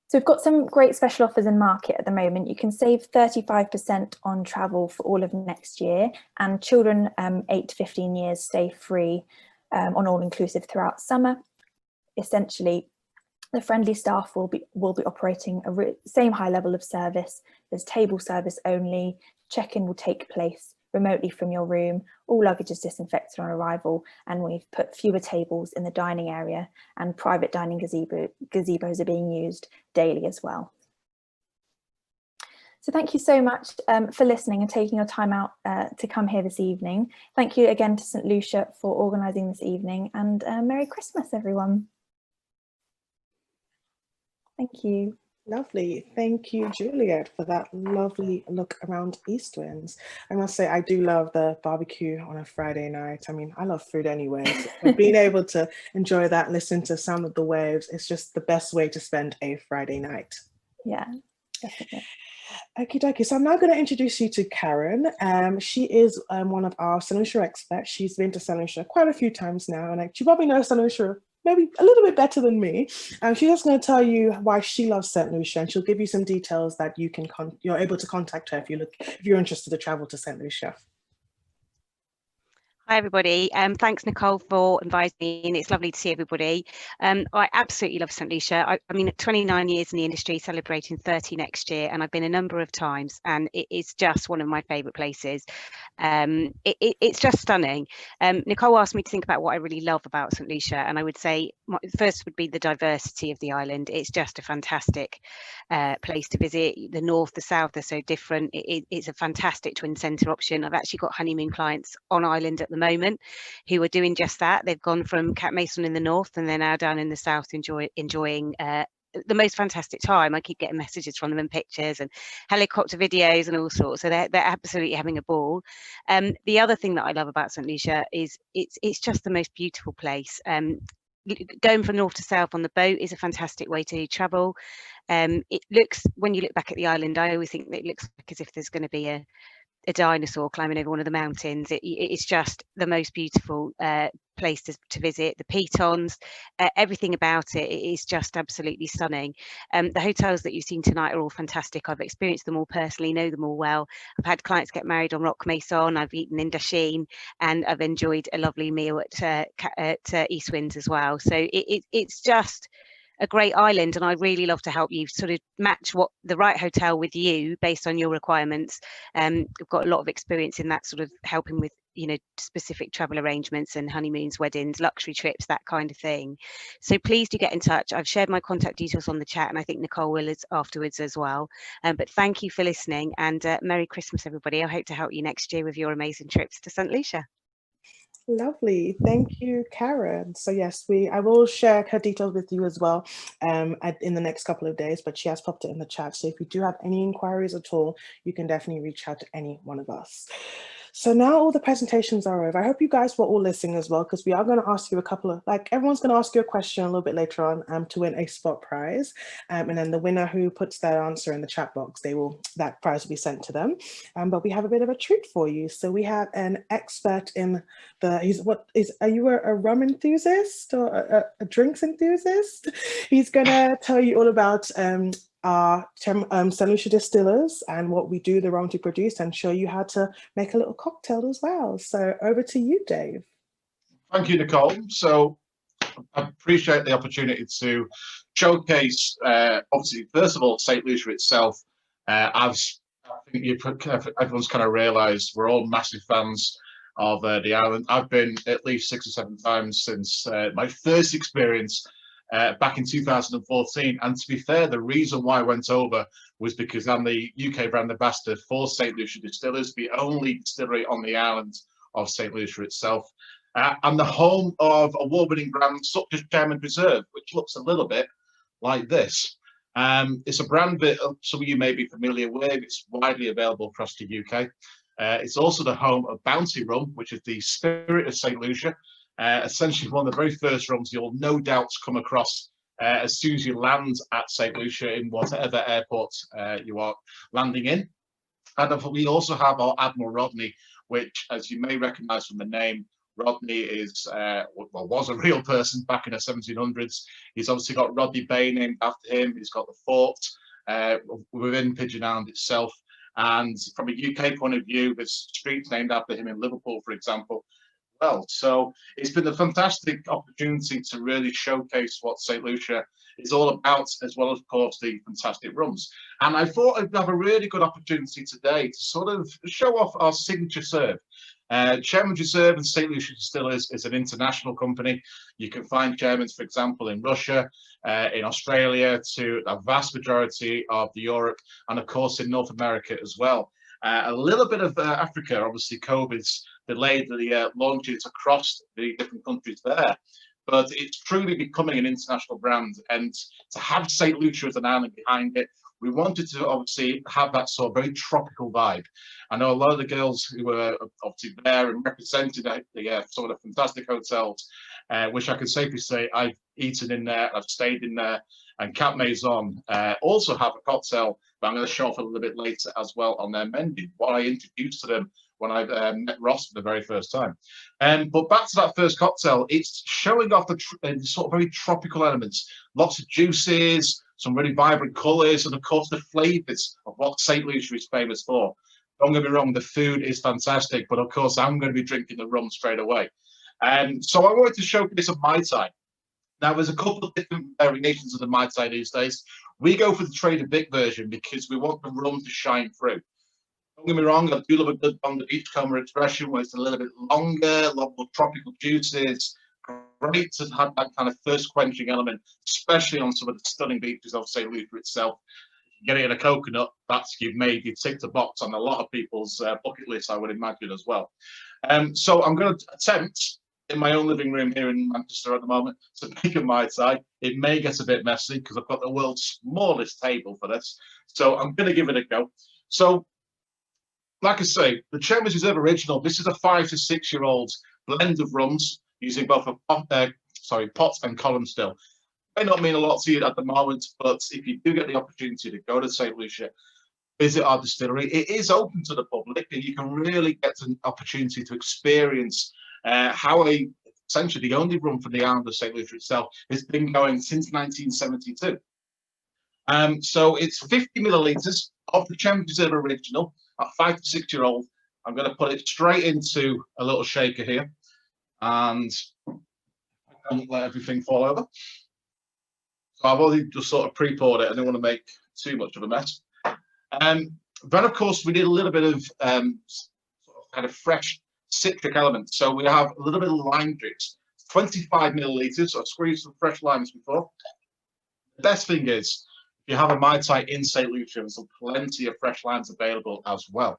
So we've got some great special offers in market at the moment. You can save 35% on travel for all of next year, and children 8 to 15 years stay free on all-inclusive throughout summer. Essentially, the friendly staff will be operating a same high level of service. There's table service only. Check-in will take place remotely from your room. All luggage is disinfected on arrival, and we've put fewer tables in the dining area, and private dining gazebos are being used daily as well. So thank you so much for listening and taking your time out to come here this evening. Thank you again to St. Lucia for organising this evening, and Merry Christmas, everyone. Thank you. Lovely. Thank you, Juliet, for that lovely look around East Winds. I must say, I do love the barbecue on a Friday night. I mean, I love food anyway. So being able to enjoy that, listen to sound of the waves, it's just the best way to spend a Friday night. Yeah, definitely. Okie dokie. So I'm now going to introduce you to Karen. She is one of our Saint Lucia experts. She's been to Saint Lucia quite a few times now, and she probably knows Saint Lucia maybe a little bit better than me. She's just going to tell you why she loves Saint Lucia, and she'll give you some details that you're able to contact her if you're interested to travel to Saint Lucia. Hi everybody, thanks Nicole for inviting me in. It's lovely to see everybody. I absolutely love Saint Lucia. I mean, 29 years in the industry, celebrating 30 next year, and I've been a number of times, and it is just one of my favourite places. It's just stunning. Nicole asked me to think about what I really love about Saint Lucia, and I would say first would be the diversity of the island. It's just a fantastic place to visit. The north, the south are so different. It's a fantastic twin centre option. I've actually got honeymoon clients on island at the moment who are doing just that. They've gone from Cap Mason in the north and they're now down in the south enjoying the most fantastic time. I keep getting messages from them and pictures and helicopter videos and all sorts. So they're absolutely having a ball. The other thing that I love about Saint Lucia is it's just the most beautiful place. Going from north to south on the boat is a fantastic way to travel. It looks, when you look back at the island, I always think that it looks like as if there's going to be a dinosaur climbing over one of the mountains. It's just the most beautiful place to visit. The pitons, everything about it is just absolutely stunning. The hotels that you've seen tonight are all fantastic. I've experienced them all personally, know them all well. I've had clients get married on Rock Mason, I've eaten in Dasheen, and I've enjoyed a lovely meal at East Winds as well. So it's just a great island, and I really love to help you sort of match what the right hotel with you based on your requirements. I've got a lot of experience in that, sort of helping with, you know, specific travel arrangements and honeymoons, weddings, luxury trips, that kind of thing. So please do get in touch. I've shared my contact details on the chat, and I think Nicole will afterwards as well. But thank you for listening, and Merry Christmas, everybody. I hope to help you next year with your amazing trips to Saint Lucia. Lovely. Thank you, Karen. So yes, I will share her details with you as well in the next couple of days, but she has popped it in the chat. So if you do have any inquiries at all, you can definitely reach out to any one of us. So now all the presentations are over. I hope you guys were all listening as well, because we are going to ask you a couple of, everyone's going to ask you a question a little bit later on to win a spot prize. And then the winner who puts their answer in the chat box, that prize will be sent to them. But we have a bit of a treat for you. So we have an expert in are you a rum enthusiast or a drinks enthusiast? He's going to tell you all about our Saint Lucia distillers and what we do the rum to produce, and show you how to make a little cocktail as well. So over to you, Dave. Thank you, Nicole. So I appreciate the opportunity to showcase, obviously, first of all, Saint Lucia itself. As I think everyone's kind of realised, we're all massive fans of the island. I've been at least 6 or 7 times since my first experience back in 2014. And to be fair, the reason why I went over was because I'm the UK brand ambassador for Saint Lucia Distillers, the only distillery on the island of Saint Lucia itself. And the home of award-winning brands such as Chairman's Reserve, which looks a little bit like this. It's a brand that some of you may be familiar with. It's widely available across the UK. It's also the home of Bounty Rum, which is the spirit of Saint Lucia. Essentially one of the very first rums you'll no doubt come across as soon as you land at Saint Lucia in whatever airport you are landing in. And we also have our Admiral Rodney, which, as you may recognise from the name, Rodney is, was a real person back in the 1700s. He's obviously got Rodney Bay named after him. He's got the fort within Pigeon Island itself. And from a UK point of view, there's streets named after him in Liverpool, for example. Well, so it's been a fantastic opportunity to really showcase what Saint Lucia is all about, as well as, of course, the fantastic rums. And I thought I'd have a really good opportunity today to sort of show off our signature serve. Chairman's Reserve and Saint Lucia Distillers is an international company. You can find Chairman's, for example, in Russia, in Australia, to a vast majority of Europe, and of course in North America as well. A little bit of Africa. Obviously COVID's delayed the launches across the different countries there. but it's truly becoming an international brand. And to have Saint Lucia as an island behind it, we wanted to obviously have that sort of very tropical vibe. I know a lot of the girls who were obviously there and represented some of the fantastic hotels, which I can safely say I've eaten in there, I've stayed in there, and Cap Maison also have a cocktail that I'm going to show off a little bit later as well on their menu, what I introduced to them when I met Ross for the very first time. But back to that first cocktail, it's showing off the sort of very tropical elements, lots of juices, some really vibrant colours, and of course the flavours of what Saint Lucia is famous for. Don't get me wrong, the food is fantastic, but of course I'm going to be drinking the rum straight away. So I wanted to showcase a Mai Tai. Now, there's a couple of different variations of the Mai Tai these days. We go for the Trader Vic version because we want the rum to shine through. Don't get me wrong, I do love a good on the beachcomber expression where it's a little bit longer, a lot more tropical juices. Great to have that kind of thirst quenching element, especially on some of the stunning beaches of Saint Lucia itself. Get it in a coconut, that's you've ticked a box on a lot of people's bucket list, I would imagine as well. So I'm going to attempt in my own living room here in Manchester at the moment to make a Mai Tai. It may get a bit messy because I've got the world's smallest table for this, so I'm going to give it a go. So, like I say, the Chairman's Reserve Original. This is a 5 to 6 year old blend of rums using both a pot and column still. May not mean a lot to you at the moment, but if you do get the opportunity to go to Saint Lucia, visit our distillery. It is open to the public, and you can really get an opportunity to experience how essentially the only rum from the island of Saint Lucia itself has been going since 1972. So it's 50 millilitres of the Chairman's Reserve Original at 5 to 6 year old. I'm going to put it straight into a little shaker here, and I don't let everything fall over. So I've already just sort of pre-poured it. I don't want to make too much of a mess. Then, of course, we need a little bit of kind of fresh citric elements. So we have a little bit of lime juice, 25 millilitres. I've squeezed some fresh limes before. The best thing is, if you have a Mai Tai in Saint Lucia, there's plenty of fresh limes available as well.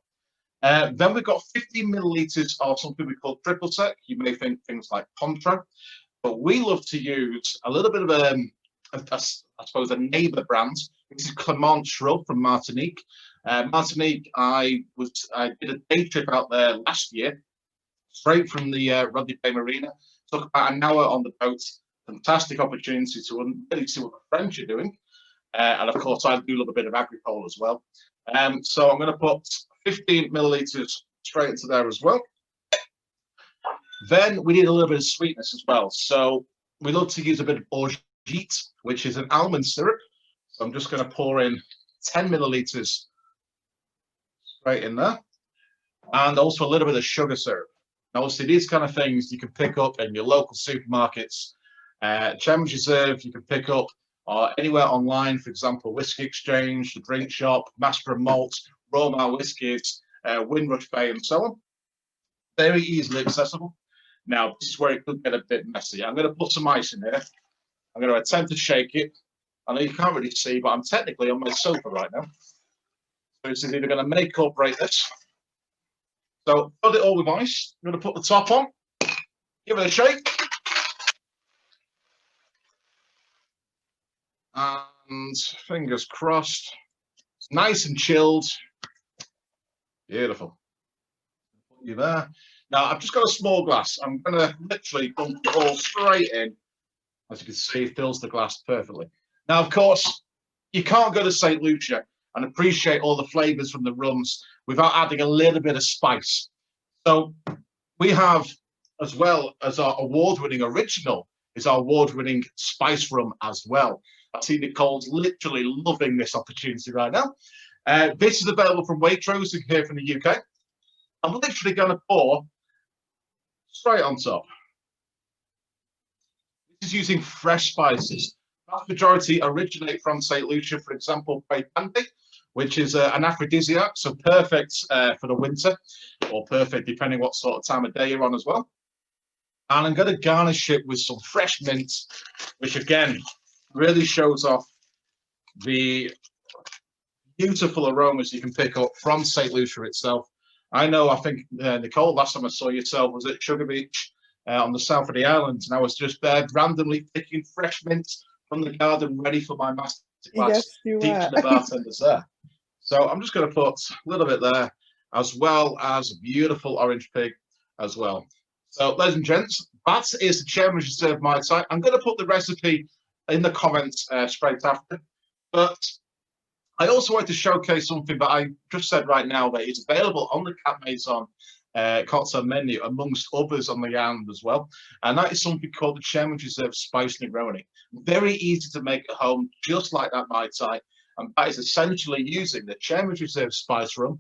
Then we've got 15 millilitres of something we call triple sec. You may think things like Contro, but we love to use a little bit of I suppose a neighbour brand. This is Clement Shrub from Martinique. Martinique, I did a day trip out there last year, straight from the Rodney Bay Marina. Took about an hour on the boat. Fantastic opportunity to really see what the French are doing. And of course, I do love a bit of agricole as well. So I'm going to put 15 millilitres straight into there as well. Then we need a little bit of sweetness as well. So we love to use a bit of orgeat, which is an almond syrup. So I'm just going to pour in 10 millilitres straight in there. And also a little bit of sugar syrup. Now, obviously, these kind of things you can pick up in your local supermarkets. Chairman's Reserve, you can pick up anywhere online, for example, Whiskey Exchange, The Drink Shop, Master and Malt, Royal Whiskies, Windrush Bay, and so on. Very easily accessible. Now, this is where it could get a bit messy. I'm going to put some ice in here. I'm going to attempt to shake it. I know you can't really see, but I'm technically on my sofa right now. So this is either going to make or break this. So fill it all with ice. I'm going to put the top on. Give it a shake. And fingers crossed. It's nice and chilled. Beautiful. Put you there. Now, I've just got a small glass. I'm going to literally dump it all straight in. As you can see, it fills the glass perfectly. Now, of course, you can't go to Saint Lucia and appreciate all the flavours from the rums without adding a little bit of spice. So we have, as well as our award-winning original, is our award-winning spice rum as well. I see Nicole's literally loving this opportunity right now. This is available from Waitrose here from the UK. I'm literally going to pour straight on top. This is using fresh spices. The vast majority originate from Saint Lucia, for example, Pandi, which is an aphrodisiac, so perfect for the winter, or perfect depending what sort of time of day you're on as well. And I'm going to garnish it with some fresh mint, which again really shows off the beautiful aromas you can pick up from Saint Lucia itself. I know, I think, Nicole, last time I saw yourself was at Sugar Beach. on the south of the island, and I was just there randomly picking fresh mint from the garden, ready for my masterclass, Yes, you were. teaching the bartenders there. So I'm just going to put a little bit there, as well as a beautiful orange pig as well. So, ladies and gents, that is the Chairman's Reserve Mai Tai. I'm going to put the recipe in the comments straight after, but I also want to showcase something that I just said right now that is available on the Cat Maison cocktail menu, amongst others on the island as well. And that is something called the Chairman's Reserve Spice Negroni. Very easy to make at home, just like that Mai Tai. And that is essentially using the Chairman's Reserve spice rum,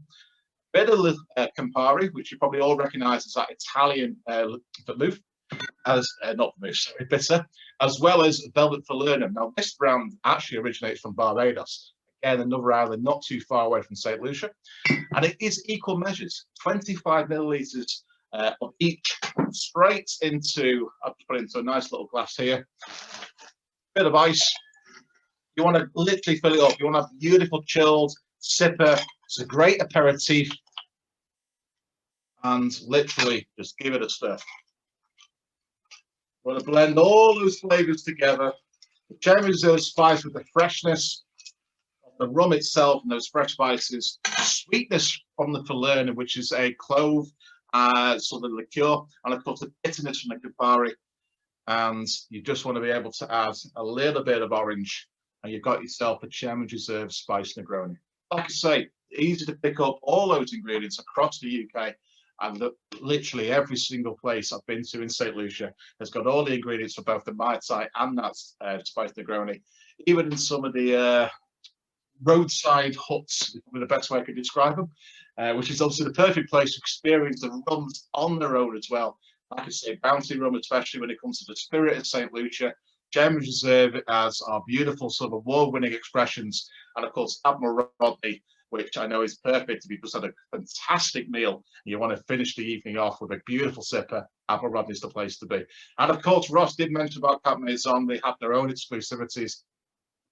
bit of Campari, which you probably all recognise as that Italian vermouth, as not vermouth, sorry, bitter, as well as Velvet Falernum. Now, this brand actually originates from Barbados. Again, another island not too far away from Saint Lucia. And it is equal measures, 25 millilitres of each, straight into, I'll put it into a nice little glass here. Bit of ice. You want to literally fill it up. You want to have beautiful chilled sipper. It's a great aperitif. And literally just give it a stir. You want to blend all those flavours together. The Chairman's Reserve spice with the freshness of the rum itself and those fresh spices. Sweetness from the Falernum, which is a clove sort of liqueur. And of course the bitterness from the Campari. And you just want to be able to add a little bit of orange. And you've got yourself a Chairman's Reserve Spice Negroni. Like I say, easy to pick up all those ingredients across the UK, and literally every single place I've been to in Saint Lucia has got all the ingredients for both the Mai Tai and that Spice Negroni. Even in some of the roadside huts, is probably the best way I could describe them, which is obviously the perfect place to experience the rums on their own as well. Like I say, bounty rum, especially when it comes to the spirit of Saint Lucia. Chairman's Reserve as our beautiful sort of award-winning expressions, and of course Admiral Rodney, which I know is perfect if you just had a fantastic meal and you want to finish the evening off with a beautiful sipper. Admiral Rodney's the place to be. And of course, Ross did mention about Cat Maison. They have their own exclusivities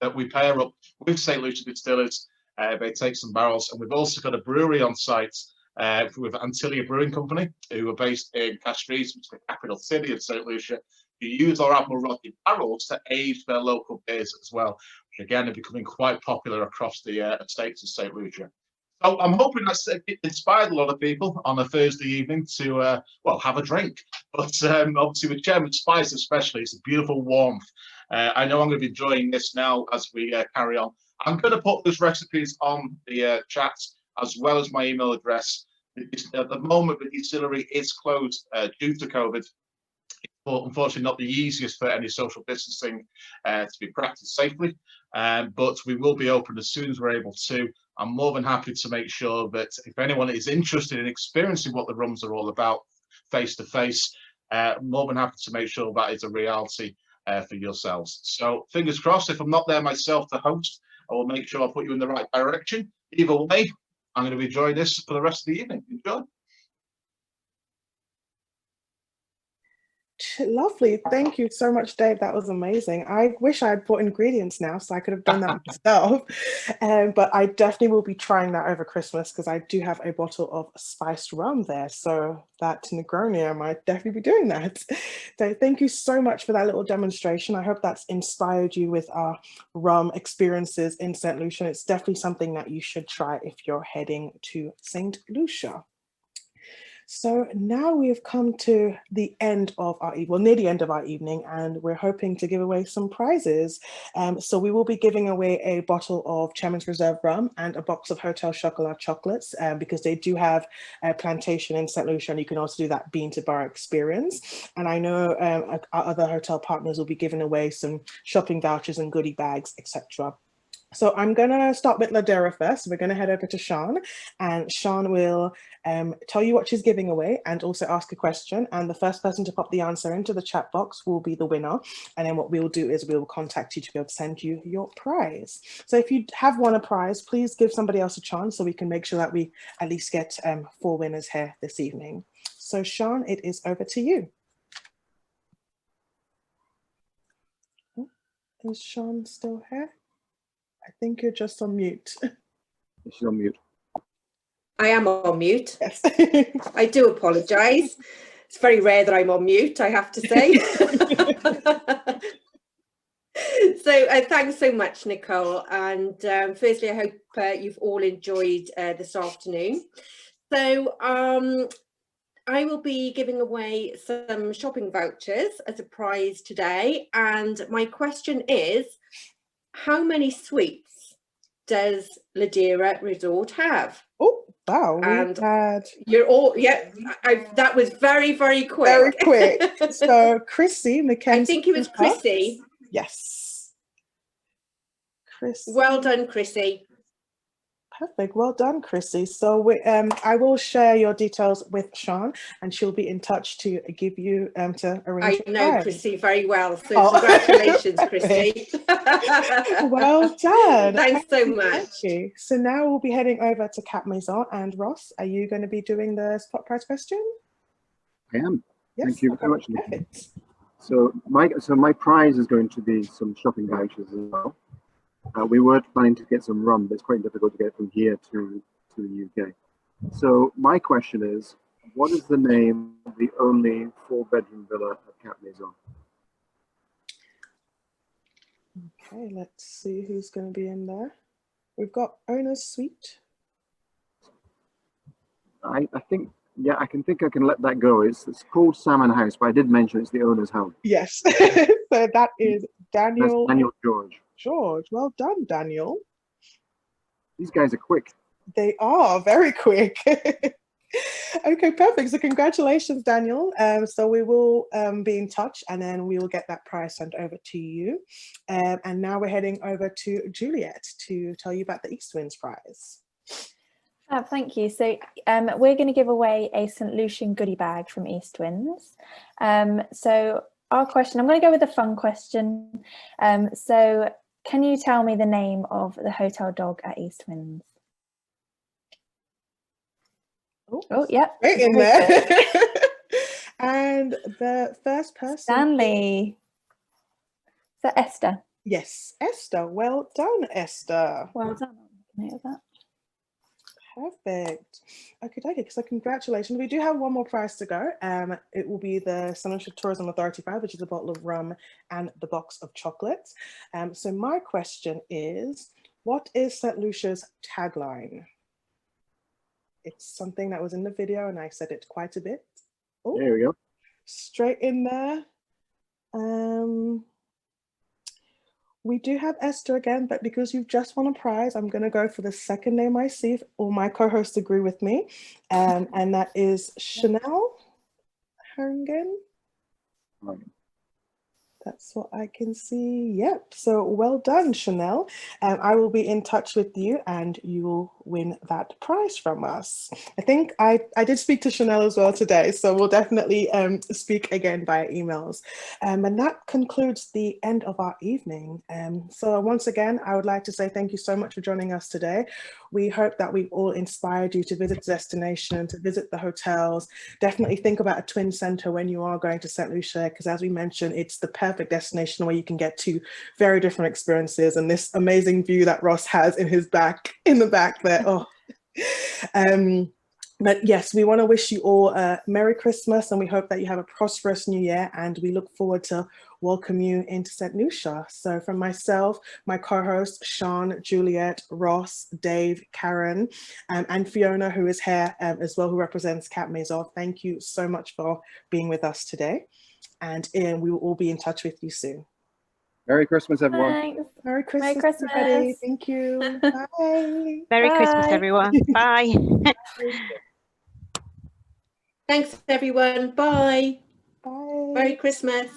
that we pair up with St. Lucia Distillers. They take some barrels, and we've also got a brewery on site with Antilia Brewing Company, who are based in Castries, which is the capital city of St. Lucia. You use our Admiral Rodney barrels to age their local beers as well, which again are becoming quite popular across the estates of St. Lucia. So I'm hoping that's inspired a lot of people on a Thursday evening to, well, have a drink. But obviously with Chairman's Spice especially, it's a beautiful warmth. I know I'm going to be enjoying this now as we carry on. I'm going to put those recipes on the chat, as well as my email address. At the moment, the distillery is closed due to COVID. Unfortunately, not the easiest for any social distancing to be practiced safely, but we will be open as soon as we're able to. I'm more than happy to make sure that if anyone is interested in experiencing what the rums are all about face to face, more than happy to make sure that is a reality for yourselves. So fingers crossed, if I'm not there myself to host, I will make sure I put you in the right direction. Either way, I'm going to be enjoying this for the rest of the evening. Enjoy. Lovely. Thank you so much, Dave. That was amazing. I wish I had bought ingredients now so I could have done that myself. But I definitely will be trying that over Christmas because I do have a bottle of spiced rum there. So that Negroni, I might definitely be doing that. So thank you so much for that little demonstration. I hope that's inspired you with our rum experiences in St. Lucia. It's definitely something that you should try if you're heading to St. Lucia. So now we've come to the end of our, well, near the end of our evening, and we're hoping to give away some prizes. So we will be giving away a bottle of Chairman's Reserve rum and a box of Hotel Chocolat chocolates, because they do have a plantation in St. Lucia, and you can also do that bean to bar experience. And I know our other hotel partners will be giving away some shopping vouchers and goodie bags, etc. So I'm going to start with Ladera first. We're going to head over to Sean, and Sean will tell you what she's giving away and also ask a question. And the first person to pop the answer into the chat box will be the winner. And then what we will do is we will contact you to be able to send you your prize. So if you have won a prize, please give somebody else a chance so we can make sure that we at least get 4 winners here this evening. So Sean, it is over to you. Is Sean still here? I think you're just on mute. She's on mute. I am on mute. Yes. I do apologise. It's very rare that I'm on mute, I have to say. So thanks so much, Nicole. And firstly, I hope you've all enjoyed this afternoon. So I will be giving away some shopping vouchers as a prize today. And my question is, how many suites does Ladera Resort have? Oh, wow. And had... you're all, yeah, that was very, very quick. Very quick. So Chrissy, Mackenzie. I think it was Chrissy. Yes. Chrissy. Well done, Chrissy. Perfect. Well done, Chrissy. So I will share your details with Sean, and she'll be in touch to give you to arrange. I know Chrissy very well, so oh. congratulations, Chrissy. Well done. Thanks so much. You. So now we'll be heading over to Cap Maison, and Ross, are you going to be doing the spot prize question? I am. Yes, thank you very much. Perfect. So my prize is going to be some shopping vouchers as well. We were planning to get some rum, but it's quite difficult to get from here to the UK. So my question is, what is the name of the only 4-bedroom villa at Cap Maison? Okay, let's see who's going to be in there. We've got Owner's Suite. I think, yeah, I can let that go. It's called Salmon House, but I did mention it's the owner's home. Yes. So that is Daniel. That's Daniel George. George, well done, Daniel. These guys are quick. They are very quick. Okay, perfect. So congratulations, Daniel. So we will be in touch, and then we will get that prize sent over to you. And now we're heading over to Juliet to tell you about the East Winds prize. Thank you. So we're going to give away a Saint Lucian goodie bag from East Winds. So our question, I'm going to go with a fun question. So can you tell me the name of the hotel dog at East Winds? Oh, yeah. Right in there. And the first person. Stanley. Is that Esther? Yes, Esther. Well done, Esther. Well done. Note of that. Perfect. Okay, so congratulations. We do have one more prize to go. It will be the Saint Lucia Tourism Authority prize, which is a bottle of rum and the box of chocolates. So my question is, what is Saint Lucia's tagline? It's something that was in the video, and I said it quite a bit. Oh, there we go. Straight in there. We do have Esther again, but because you've just won a prize, I'm going to go for the second name I see, if all my co-hosts agree with me, and that is Chanel Haringen. Right. That's what I can see. Yep. So well done, Chanel. I will be in touch with you, and you will win that prize from us. I think I did speak to Chanel as well today, so we'll definitely speak again via emails. And that concludes the end of our evening. So once again, I would like to say thank you so much for joining us today. We hope that we've all inspired you to visit the destination, to visit the hotels. Definitely think about a twin center when you are going to Saint Lucia, because as we mentioned, it's the perfect destination where you can get two very different experiences, and this amazing view that Ross has in the back there. Oh. But yes, we want to wish you all a Merry Christmas, and we hope that you have a prosperous New Year, and we look forward to welcome you into Saint Lucia. So from myself, my co-hosts, Sean, Juliet, Ross, Dave, Karen, and Fiona, who is here as well, who represents Cap Maison, thank you so much for being with us today. And we will all be in touch with you soon. Merry Christmas, everyone. Thanks. Merry Christmas, Merry Christmas. everybody. Thank you. Bye. Merry Bye. Christmas, everyone. Bye. Thanks, everyone. Bye. Bye. Merry Christmas.